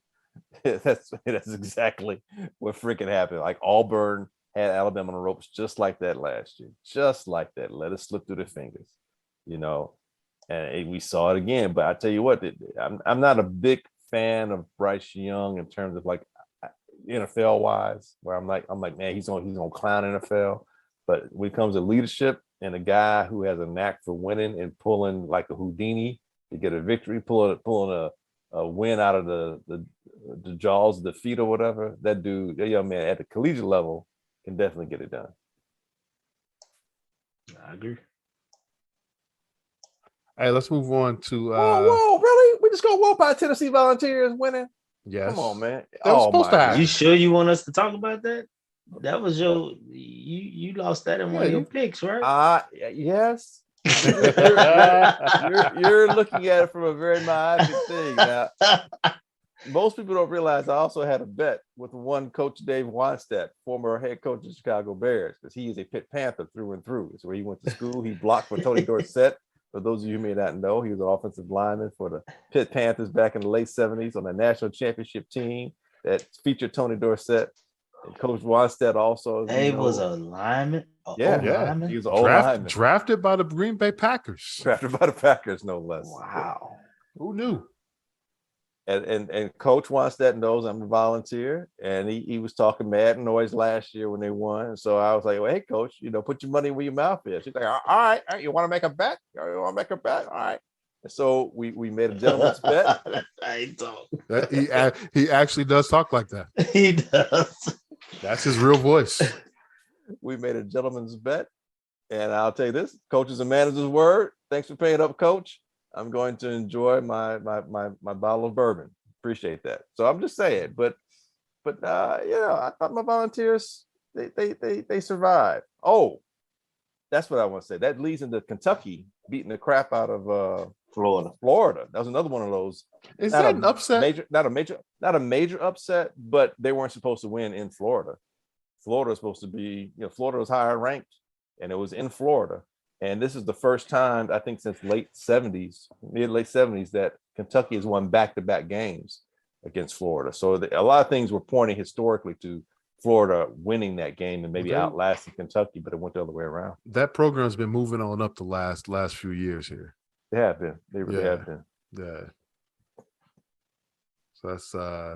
S2: That's exactly what freaking happened. Like Auburn had Alabama on the ropes just like that last year, just like that. Let it slip through their fingers, And we saw it again. But I tell you what, I'm not a big fan of Bryce Young in terms of like NFL wise, where I'm like, man, he's gonna clown NFL. But when it comes to leadership and a guy who has a knack for winning and pulling like a Houdini to get a victory, pulling a win out of the jaws of defeat or whatever, that young man at the collegiate level can definitely get it done.
S3: I agree.
S1: Hey, let's move on to.
S2: Whoa! Really? We just gonna walk by Tennessee Volunteers winning?
S1: Yes.
S2: Come on, man.
S1: They were supposed to have.
S3: You sure you want us to talk about that? That was you lost that in one of your picks, right?
S2: Yes. You're looking at it from a very myopic thing. Now, most people don't realize I also had a bet with one coach, Dave Weinstedt, former head coach of the Chicago Bears, because he is a Pitt Panther through and through. It's where he went to school. He blocked for Tony Dorsett. For those of you who may not know, he was an offensive lineman for the Pitt Panthers back in the late 70s on the national championship team that featured Tony Dorsett. And Coach Weinstedt also.
S3: He was a lineman?
S2: Lineman? He was an old lineman.
S1: Drafted by the Green Bay Packers.
S2: Drafted by the Packers, no less.
S3: Wow.
S1: Who knew?
S2: And Coach Weinstedt knows I'm a volunteer, and he was talking mad noise last year when they won. And so I was like, well, hey, Coach, put your money where your mouth is. She's like, all right, you want to make a bet? You want to make a bet? All right. And so we made a gentleman's bet.
S3: I don't.
S1: He actually does talk like that.
S3: He does.
S1: That's his real voice.
S2: We made a gentleman's bet, and I'll tell you this: Coach is a man of his word. Thanks for paying up, Coach. I'm going to enjoy my bottle of bourbon. Appreciate that. So I'm just saying, but But I thought my Volunteers they survived. Oh, that's what I want to say. That leads into Kentucky beating the crap out of Florida. That was another one of those.
S1: Is that an upset?
S2: Not a major upset, but they weren't supposed to win in Florida. Florida was supposed to be, Florida was higher ranked, and it was in Florida. And this is the first time, I think, since mid-late 70s, that Kentucky has won back-to-back games against Florida. So a lot of things were pointing historically to Florida winning that game and maybe outlasting Kentucky, but it went the other way around.
S1: That program's been moving on up the last few years here.
S2: They have been. They really have been.
S1: Yeah. So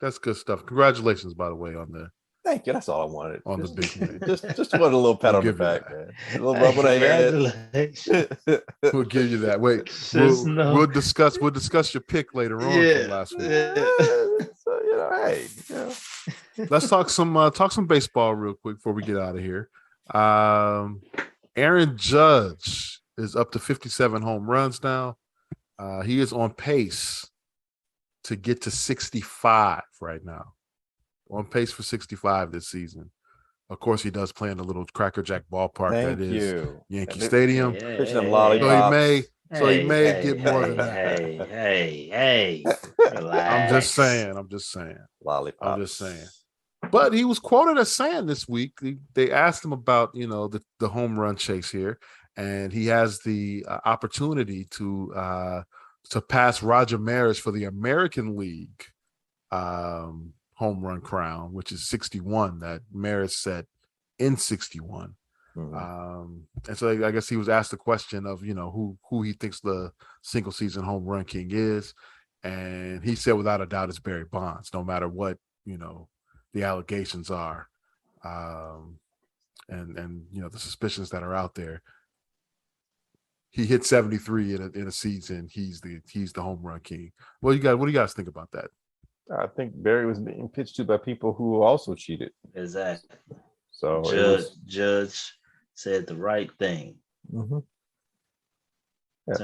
S1: that's good stuff. Congratulations, by the way, on the.
S2: Thank you. That's all I wanted.
S1: On the big win.
S2: Just wanted a little pat on the back, man. A little rub on the head.
S1: We'll give you that. Wait, we'll discuss your pick later on from last week.
S2: So
S1: Let's talk some baseball real quick before we get out of here. Aaron Judge is up to 57 home runs now. He is on pace to get to 65 right now. On pace for 65 this season. Of course, he does play in a little Cracker Jack ballpark that is Yankee Stadium. So he may get more than that.
S3: Hey.
S1: I'm just saying.
S2: Lollipops.
S1: I'm just saying. But he was quoted as saying this week, they asked him about, the home run chase here, and he has the opportunity to pass Roger Maris for the American League home run crown, which is 61 that Maris set in 61. And so I guess he was asked the question of, who he thinks the single season home run king is. And he said, without a doubt, it's Barry Bonds, no matter what, the allegations are. And the suspicions that are out there. He hit 73 in a season. He's the home run king. What do you guys think about that?
S2: I think Barry was being pitched to by people who also cheated.
S3: Exactly.
S2: So
S3: Judge said the right thing.
S2: Mm-hmm. Yeah,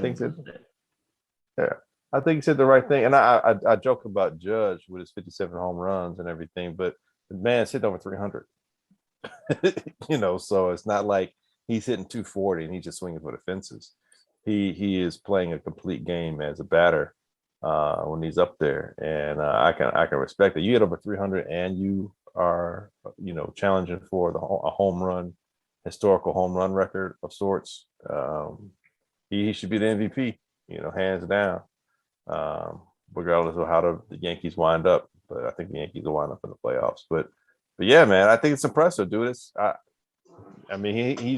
S2: I think he said the right thing. And I joke about Judge with his 57 home runs and everything, but the man's hit over 300. So it's not like he's hitting 240 and he's just swinging for the fences. He is playing a complete game as a batter. When he's up there, and I can respect it. You hit over 300, and you are, challenging for a home run, historical home run record of sorts. He should be the MVP, hands down, regardless of how the Yankees wind up. But I think the Yankees will wind up in the playoffs. But yeah, man, I think it's impressive, dude. He's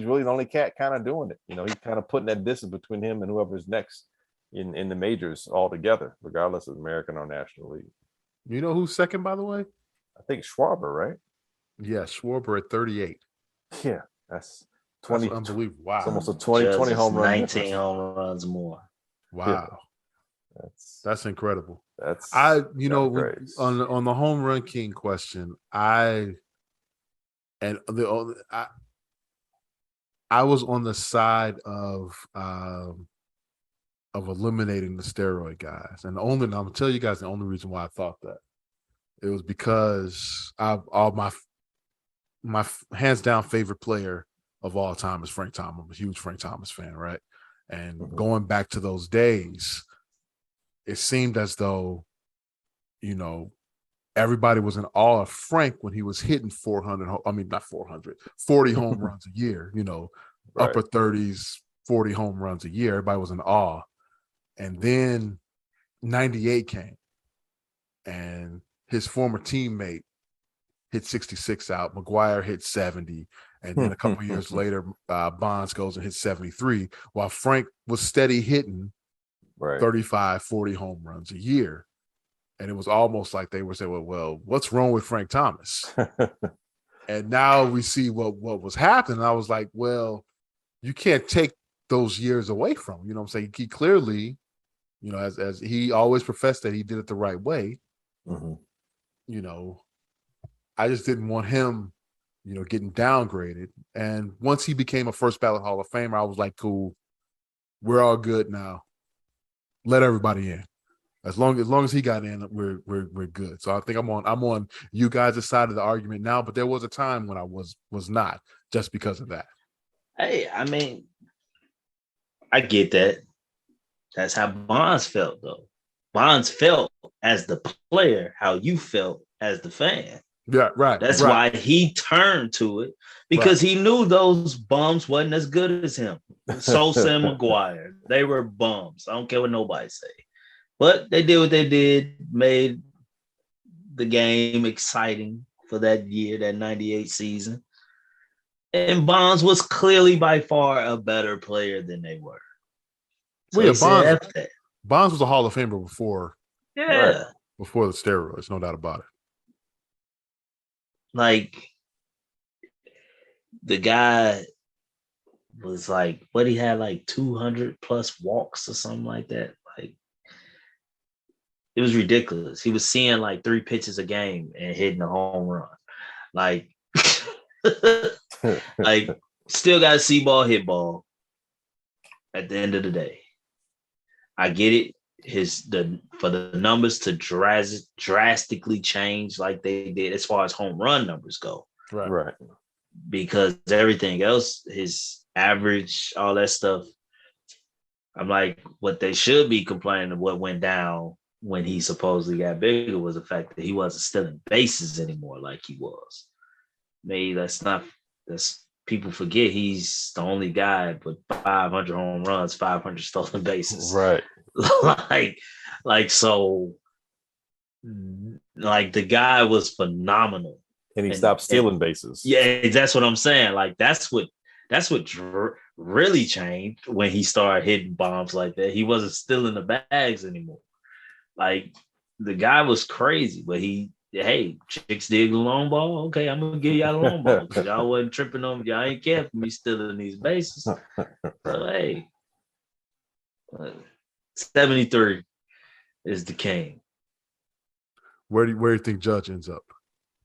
S2: really the only cat kind of doing it. He's kind of putting that distance between him and whoever's next in the majors altogether, regardless of American or National League.
S1: You know who's second, by the way?
S2: I think Schwarber, right?
S1: Yeah, Schwarber at 38.
S2: Yeah, that's 20.
S1: That's unbelievable. Wow.
S2: It's almost a 20 home run.
S3: 19 home runs more.
S1: Wow. Yeah. That's incredible.
S2: That's
S1: on the home run king question, I was on the side of eliminating the steroid guys. And I'm gonna tell you guys the only reason why I thought that. It was because my hands down favorite player of all time is Frank Thomas. I'm a huge Frank Thomas fan, right? And going back to those days, it seemed as though, everybody was in awe of Frank when he was hitting 40 home runs a year,
S2: right.
S1: Upper 30s, 40 home runs a year. Everybody was in awe. And then 98 came, and his former teammate hit 66 out. McGuire hit 70. And then a couple of years later, Bonds goes and hits 73, while Frank was steady hitting 35, 40 home runs a year. And it was almost like they were saying, well, what's wrong with Frank Thomas? And now we see what was happening. I was like, well, you can't take those years away from him. You know what I'm saying? He clearly, as he always professed that he did it the right way. I just didn't want him, getting downgraded. And once he became a first ballot Hall of Famer, I was like, cool, we're all good now. Let everybody in. As long as he got in, we're good. So I think I'm on you guys' side of the argument now. But there was a time when I was not, just because of that.
S3: Hey, I mean, I get that. That's how Bonds felt, though. Bonds felt as the player how you felt as the fan.
S1: Yeah, right.
S3: That's
S1: right.
S3: why he turned to it, because he knew those bums wasn't as good as him. Sosa and McGuire, they were bums. I don't care what nobody say. But they did what they did, made the game exciting for that year, that 98 season. And Bonds was clearly by far a better player than they were. So
S1: Bonds was a Hall of Famer before the steroids, no doubt about it.
S3: Like, the guy was like, what, he had like 200 plus walks or something like that. Like, it was ridiculous. He was seeing like 3 pitches a game and hitting a home run. Like, like, still got to see ball, hit ball at the end of the day. I get it. For the numbers to drastically change like they did as far as home run numbers go.
S2: Right.
S3: Because everything else, his average, all that stuff, I'm like, what they should be complaining of what went down when he supposedly got bigger was the fact that he wasn't stealing bases anymore like he was. Maybe that's people forget he's the only guy with 500 home runs, 500 stolen bases.
S2: Right.
S3: So the guy was phenomenal.
S2: And he stopped stealing bases.
S3: Yeah, that's what I'm saying. Like, that's what really changed when he started hitting bombs like that. He wasn't stealing the bags anymore. Like, the guy was crazy, but chicks dig the long ball. Okay, I'm gonna give y'all a long ball because y'all wasn't tripping on me. Y'all ain't care for me stealing these bases. So 73 is the king.
S1: Where do you think Judge ends up?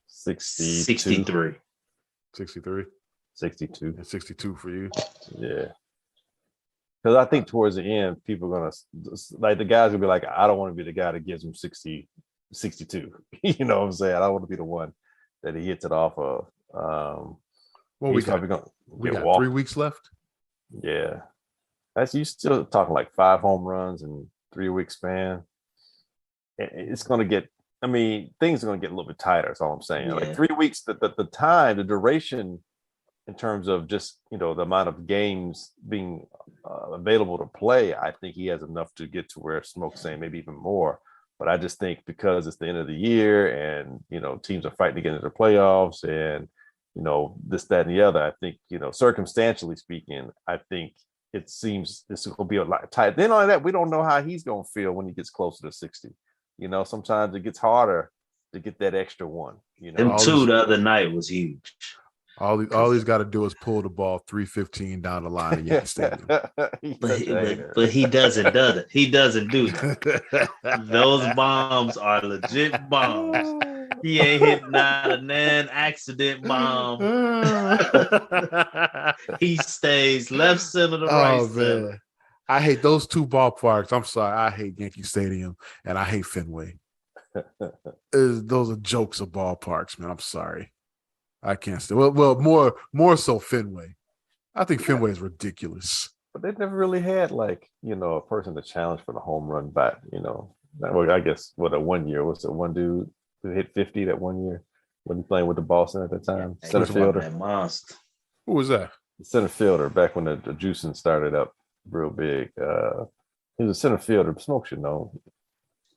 S2: 63.
S1: 63?
S2: 62.
S1: And 62 for you?
S2: Yeah. Because I think towards the end, people are going to, like, the guys will be like, I don't want to be the guy that gives him 60, 62. You know what I'm saying? I don't want to be the one that he hits it off of.
S1: We got 3 weeks left.
S2: Yeah. You still talking like 5 home runs in 3-week span. It's going to get, things are going to get a little bit tighter. That's all I'm saying. Yeah. Like 3 weeks, the time, the duration in terms of just, the amount of games being available to play, I think he has enough to get to where Smoke's saying maybe even more. But I just think because it's the end of the year and, teams are fighting to get into the playoffs and, this, that, and the other, I think, circumstantially speaking, I think it seems this will be a lot tight. Then on that, we don't know how he's going to feel when he gets closer to 60. Sometimes it gets harder to get that extra one.
S3: Them 2 the other night was huge.
S1: All he's got to do is pull the ball 315 down the line in Yankee Stadium.
S3: but he doesn't do that. He doesn't do that. Those bombs are legit bombs. He ain't hitting out a non-accident bomb. He stays left center to right center.
S1: I hate those 2 ballparks. I'm sorry. I hate Yankee Stadium and I hate Fenway. Those are jokes of ballparks, man. I'm sorry. I can't say. Well, more so Fenway. I think Fenway is ridiculous.
S2: But they've never really had a person to challenge for the home run bat. I guess a 1 year was it one dude who hit 50 that 1 year when he playing with the Boston at the time.
S3: Yeah,
S2: center fielder.
S1: Who was that?
S2: The center fielder back when the juicing started up real big. He was a center fielder. Smoke should know.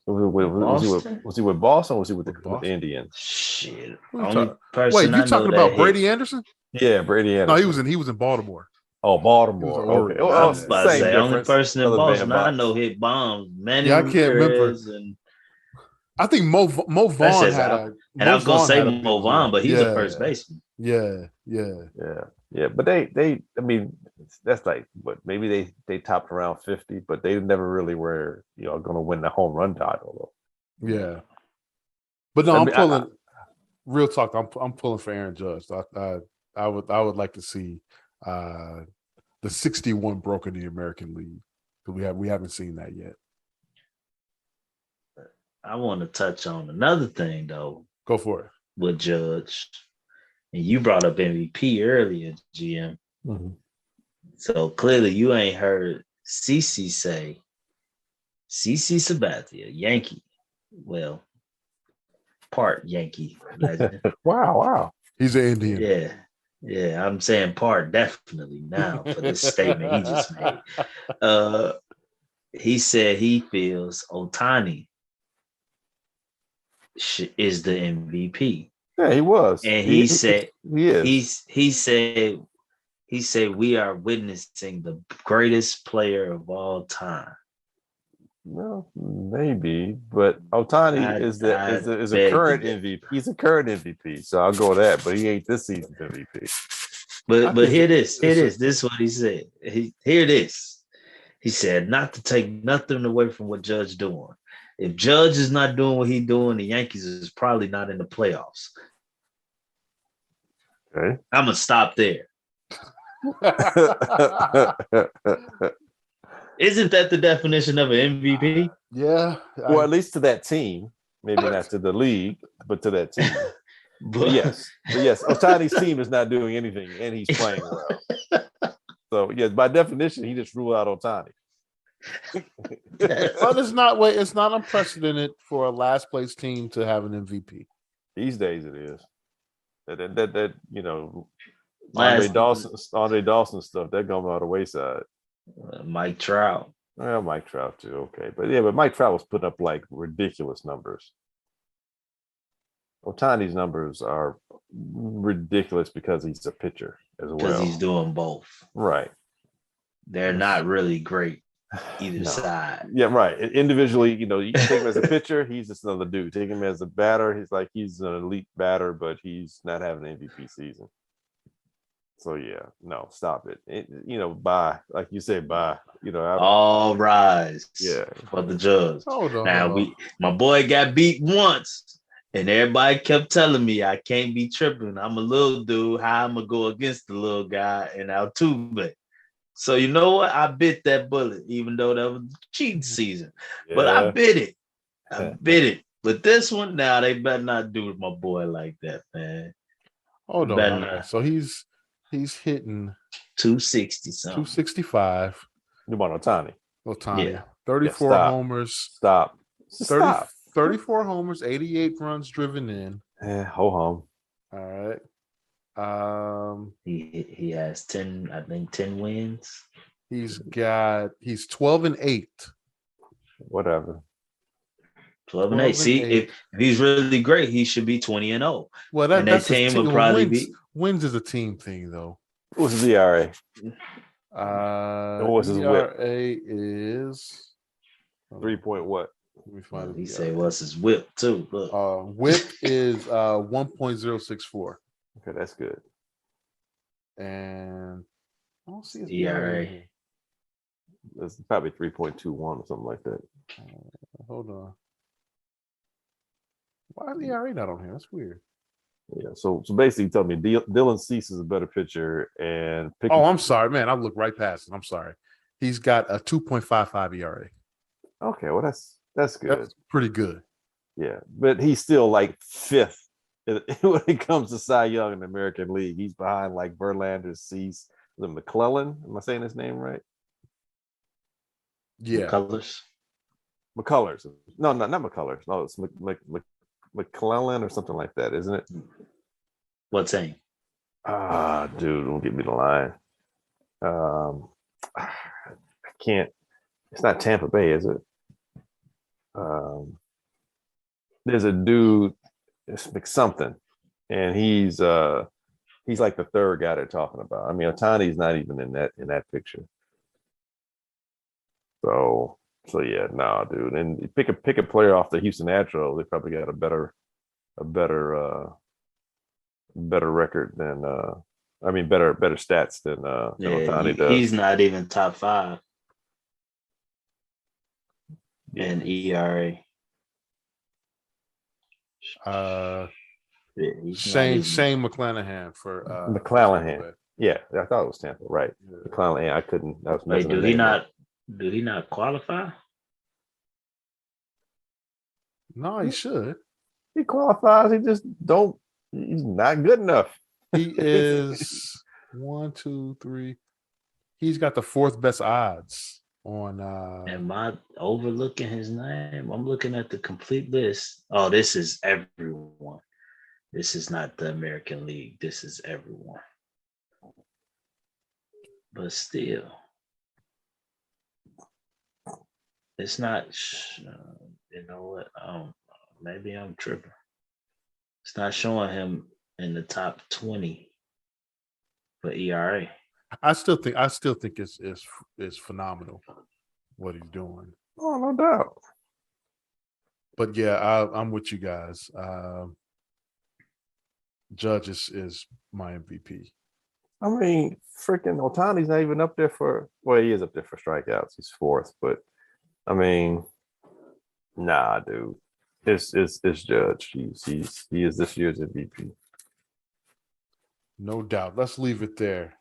S2: Was he with Boston or was he with the Indians?
S3: Shit.
S1: Wait, you talking about Brady Anderson?
S2: Yeah, Brady Anderson.
S1: No, he was in Baltimore.
S2: Oh, Baltimore. Okay.
S3: I was about to say, only person in Boston I know hit bombs. I can't remember.
S1: I think Mo Vaughn had a.
S3: And I was going to say Mo Vaughn, but he's a first baseman.
S2: Yeah. But they that's like what maybe they topped around 50, but they never really were going to win the home run title though.
S1: Yeah, but no, I'm pulling. Real talk, I'm pulling for Aaron Judge. I would like to see the 61 broken in the American League because we haven't seen that yet.
S3: I want to touch on another thing though
S1: Go for it.
S3: with Judge. And you brought up MVP earlier, GM.
S2: Mm-hmm.
S3: So clearly you ain't heard CC say, CC Sabathia, Yankee. Well, part Yankee legend.
S2: Wow.
S1: He's an Indian.
S3: Yeah. Yeah, I'm saying part definitely now for this statement he just made. He said he feels Ohtani is the MVP.
S2: Yeah, he was.
S3: And he said
S2: he is.
S3: He said we are witnessing the greatest player of all time.
S2: Well, maybe, but Ohtani is a current MVP. He's a current MVP, so I'll go with that. But he ain't this season's MVP.
S3: But here it is. This is what he said. Here it is. He said not to take nothing away from what Judge doing. If Judge is not doing what he's doing, the Yankees is probably not in the playoffs.
S2: Okay,
S3: I'm gonna stop there. Isn't that the definition of an MVP?
S1: Yeah.
S2: Well, at least to that team. Maybe not to the league, but to that team. But yes. Ohtani's team is not doing anything, and he's playing well. So, yes, by definition, he just ruled out Ohtani.
S1: But it's not unprecedented for a last place team to have an MVP.
S2: These days it is. That Andre Dawson stuff, that going by the wayside.
S3: Mike Trout.
S2: Well, Mike Trout too, okay. But Mike Trout was putting up like ridiculous numbers. Ohtani's numbers are ridiculous because he's a pitcher as well.
S3: Because he's doing both.
S2: Right.
S3: They're not really great either side.
S2: Yeah, right. Individually, you can take him as a pitcher, he's just another dude. Take him as a batter, he's an elite batter, but he's not having an MVP season. So yeah, no, stop it. Bye. Like you say, bye.
S3: All rise.
S2: Yeah.
S3: For the Judge.
S2: Hold on.
S3: Now my boy got beat once, and everybody kept telling me I can't be tripping. I'm a little dude. How I'm gonna go against the little guy in Altuve? So you know what? I bit that bullet, even though that was cheating season. Yeah. But I bit it. But this one, now they better not do with my boy like that, man.
S1: Hold on. So he's hitting
S3: 260 something.
S1: 265.
S2: You want Ohtani?
S1: Yeah. 34 homers.
S2: Stop.
S1: 34 homers, 88 runs driven in.
S2: Ho hum.
S1: All right.
S3: He has 10 wins.
S1: He's 12-8.
S2: Whatever.
S3: 12-8. See, if he's really great, he should be 20-0.
S1: Well, that team would probably be. Wins is a team thing, though.
S2: What's his ERA?
S1: What's his WHIP? ERA is
S2: 3 point what?
S3: Let me find it. He say what's his WHIP too. Look.
S1: WHIP is 1.064.
S2: Okay, that's good.
S1: And I don't see his
S3: ERA.
S2: It's probably 3.21 or something like that.
S1: Hold on. Why is the ERA not on here? That's weird.
S2: Yeah, so basically, tell me Dylan Cease is a better pitcher, and
S1: I'm sorry, man. I looked right past it. I'm sorry. He's got a 2.55 ERA.
S2: Okay, well that's good. That's
S1: pretty good.
S2: Yeah, but he's still like fifth when it comes to Cy Young in the American League. He's behind like Verlander, Cease, McClellan. Am I saying his name right?
S1: Yeah,
S2: McCullers. No, not McCullers. No, it's McClellan or something like that, isn't it?
S3: What team?
S2: Dude, don't give me the line. I can't. It's not Tampa Bay, is it? There's a dude, it's something, and he's like the third guy they're talking about. I mean, Ohtani's not even in that picture. So yeah, nah, dude. And pick a player off the Houston Astros, they probably got a better record than better stats than Ohtani does.
S3: He's not even top 5 in ERA.
S2: Shane
S1: McClanahan for
S2: McClanahan. Yeah, I thought it was Tampa, right? Yeah. McClanahan. I couldn't. I was messing.
S3: Did he not qualify?
S1: No, he should.
S2: He qualifies. He just don't. He's not good enough.
S1: He is 1, 2, 3. He's got the 4th best odds on.
S3: Am I overlooking his name? I'm looking at the complete list. Oh, this is everyone. This is not the American League. This is everyone. But still, it's not. You know what? Maybe I'm tripping. It's not showing him in the top 20 for ERA.
S1: I still think it's phenomenal what he's doing.
S2: Oh, no doubt.
S1: But yeah, I'm with you guys. Judge is my MVP.
S2: I mean, freaking Otani's not even up there for. Well, he is up there for strikeouts. He's 4th, but I mean, nah, dude. It's Judge. He is this year's MVP.
S1: No doubt. Let's leave it there.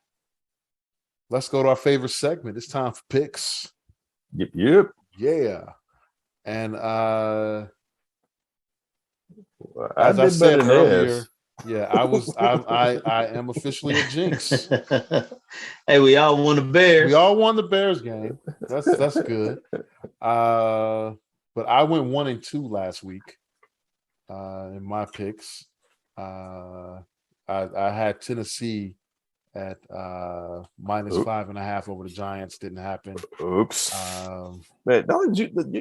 S1: Let's go to our favorite segment. It's time for picks.
S2: Yep.
S1: Yeah. And
S2: I
S1: as I
S2: did
S1: said
S2: better than
S1: earlier,
S2: his.
S1: yeah, I am officially a jinx.
S3: Hey, we all won the Bears.
S1: We all won the Bears game. That's good. But I went 1 and 2 last week in my picks. I had Tennessee at -5.5 over the Giants. Didn't happen.
S2: Oops. Man,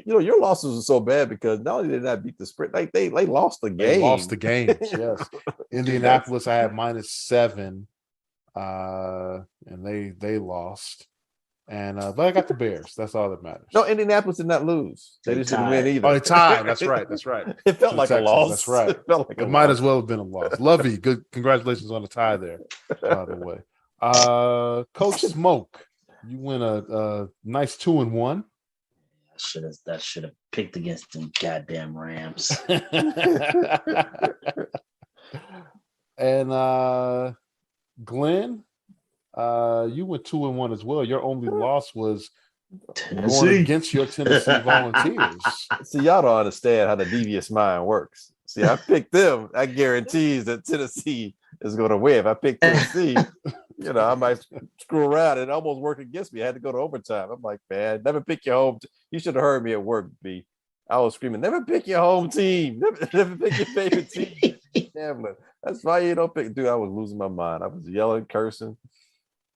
S2: your losses are so bad because not only did they not beat the spread, like they lost the game.
S1: They lost the game. Yes. Indianapolis, I had -7, and they lost. And but I got the Bears. That's all that matters.
S2: No, Indianapolis did not lose. They just didn't win either.
S1: Oh, they tied. That's right.
S2: It felt like
S1: Texans.
S2: a loss.
S1: That's right.
S2: It felt like
S1: It might as well have been a loss. Lovey, good. Congratulations on the tie there, by the way. Coach Smoke, you win a nice 2-1.
S3: That should have picked against them goddamn Rams.
S1: And Glenn, you went 2-1 as well. Your only loss was going against your Tennessee Volunteers.
S2: See, y'all don't understand how the devious mind works. See, I picked them. I guarantees that Tennessee is going to win. If I pick Tennessee, I might screw around. It almost worked against me. I had to go to overtime. I'm like, man, never pick your home. You should have heard me at work, B. I was screaming, never pick your home team. Never pick your favorite team. Gambling. That's why you don't pick. Dude, I was losing my mind. I was yelling, cursing.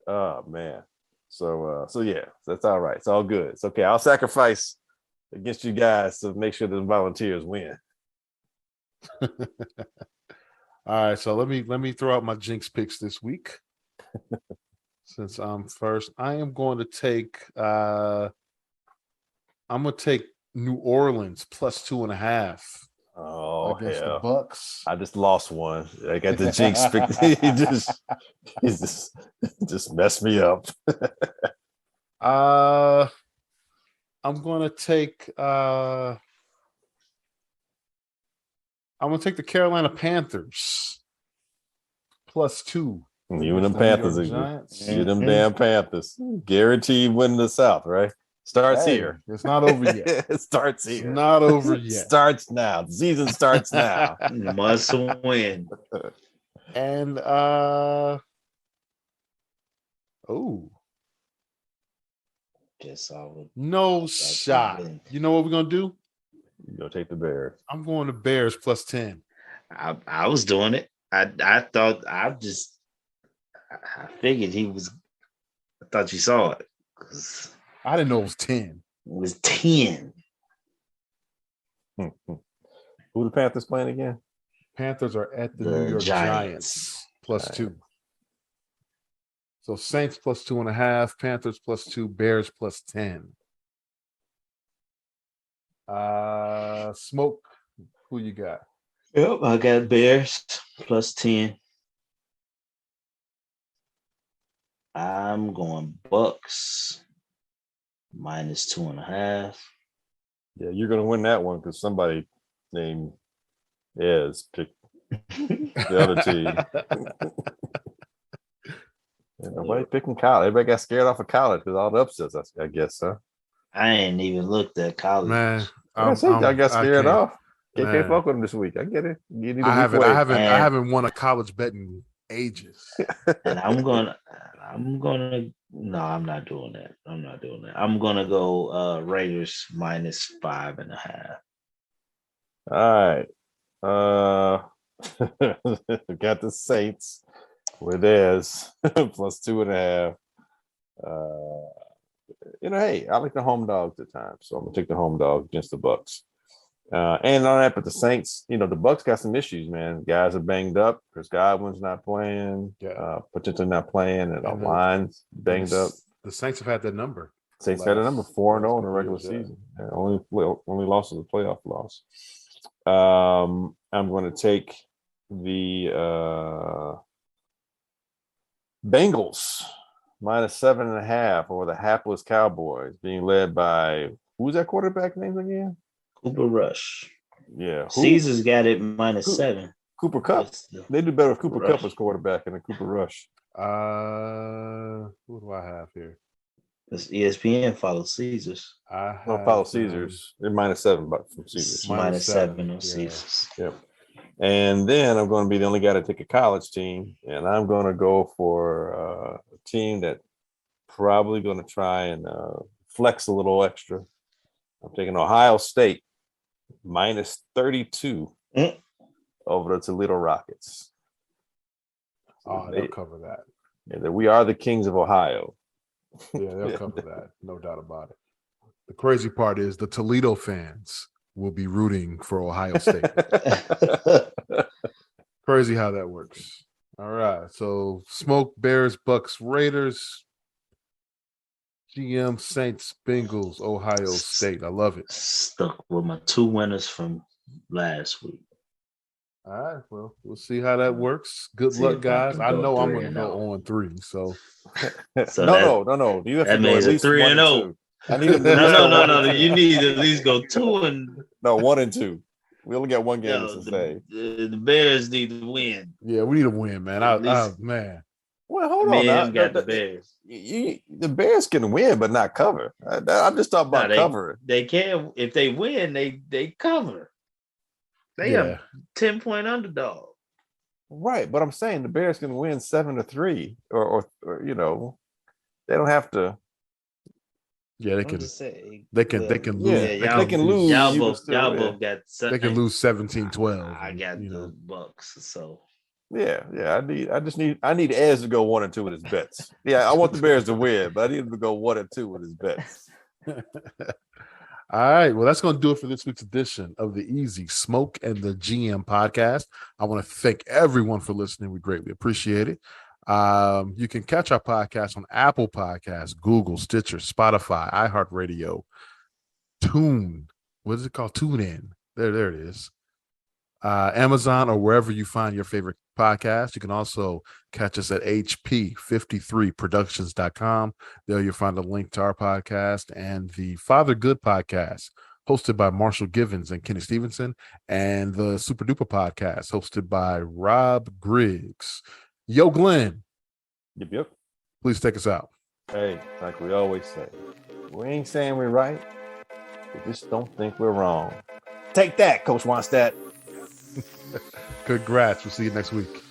S2: Oh, man. So yeah, that's all right. It's all good. It's okay. I'll sacrifice against you guys to make sure the Volunteers win.
S1: All right, so let me throw out my jinx picks this week. Since I'm first, I am going to take New Orleans +2.5. Against the Bucks.
S2: I just lost one. I got the jinx pick. he just messed me up.
S1: I'm gonna take the Carolina Panthers +2.
S2: You and them Panthers again. You them damn Panthers. Guaranteed win the South, right? Starts here.
S1: It's not over yet.
S2: It starts here.
S1: It's not over yet.
S2: Starts now. The season starts now.
S3: Must win.
S1: And
S3: guess I would.
S1: No shot. You know what we're gonna do?
S2: You're gonna take the Bears.
S1: I'm going to Bears +10.
S3: I was doing it. I thought I figured he was. I thought you saw it.
S1: I didn't know it was 10.
S3: It was 10.
S2: Who the Panthers playing again?
S1: Panthers are at the New York Giants +2. So Saints +2.5, Panthers +2, Bears +10. Smoke, who you got?
S3: Yep, I got Bears +10. I'm going Bucks -2.5.
S2: Yeah, you're gonna win that one because somebody named Ez picked the other team. Nobody picking college. Everybody got scared off of college because all the upsets, I guess, huh?
S3: I ain't even looked at college.
S1: Man,
S2: I got scared off. Can't fuck with him this week. I get it. You need a
S1: I
S2: week away.
S1: haven't won a college bet in ages.
S3: And I'm gonna. No, I'm not doing that. I'm gonna go Raiders minus 5.5.
S2: All right. Got the Saints with theirs plus 2.5. Hey, I like the home dogs at times, so I'm gonna take the home dog against the Bucks. And on that, but the Saints, the Bucks got some issues, man. Guys are banged up. Chris Godwin's not playing, potentially not playing, and the line's banged up.
S1: The Saints have had that number.
S2: Saints had a number 4-0 in the regular season. Yeah, only loss is a playoff loss. I'm going to take the Bengals minus 7.5 over the hapless Cowboys, being led by who's that quarterback name again?
S3: Cooper Rush.
S2: Yeah,
S3: Caesar's got it minus 7.
S2: Cooper Kupp. They do better with Cooper Kupp as quarterback than Cooper Rush.
S1: What do I have here?
S3: This ESPN follows Caesars.
S2: I follow Caesars. They're minus 7, but from Caesars.
S3: Minus 7 on Caesars.
S2: Yep. And then I'm going to be the only guy to take a college team, and I'm going to go for a team that probably going to try and flex a little extra. I'm taking Ohio State minus 32 over the Toledo Rockets.
S1: Oh, they'll cover that.
S2: Yeah, that we are the kings of Ohio.
S1: Yeah, they'll cover that. No doubt about it. The crazy part is the Toledo fans will be rooting for Ohio State. Crazy how that works. All right. So Smoke, Bears, Bucks, Raiders, GM, Saints, Bengals, Ohio State. I love it.
S3: Stuck with my 2 winners from last week.
S1: All right. Well, we'll see how that works. Good luck, guys. I know I'm going to go on 3. So
S2: no. You have
S3: that
S2: to
S3: means
S2: go at least
S3: a 3-0.
S2: I need
S3: No. You need to at least go 2 and
S2: 1 and 2. We only got one game to say.
S3: The Bears need to win.
S1: Yeah, we need to win, man. Man.
S2: Well, hold on.
S3: Man, got the Bears.
S2: The Bears can win, but not cover. I'm just talking about covering.
S3: They can. If they win, they cover. They are 10-point underdog.
S2: Right, but I'm saying the Bears can win 7-3, or they don't have to.
S1: Yeah, they can. They can lose.
S2: Yeah, they can lose.
S3: Y'all both got.
S1: They can lose 17-12.
S3: I got the Bucks, so.
S2: Yeah. I need Ez to go 1 and 2 with his bets. Yeah, I want the Bears to win, but I need him to go 1 and 2 with his bets.
S1: All right. Well, that's going to do it for this week's edition of the Easy Smoke and the GM podcast. I want to thank everyone for listening. We greatly appreciate it. You can catch our podcast on Apple Podcasts, Google, Stitcher, Spotify, iHeartRadio, What is it called? TuneIn. There it is. Amazon or wherever you find your favorite podcast. You can also catch us at hp53productions.com. There you'll find a link to our podcast and the Father Good podcast, hosted by Marshall Givens and Kenny Stevenson, and the Super Duper podcast, hosted by Rob Griggs. Yo, Glenn.
S2: Yep.
S1: Please take us out.
S2: Hey, like we always say, we ain't saying we're right. We just don't think we're wrong. Take that, Coach Wonstadt.
S1: Congrats. We'll see you next week.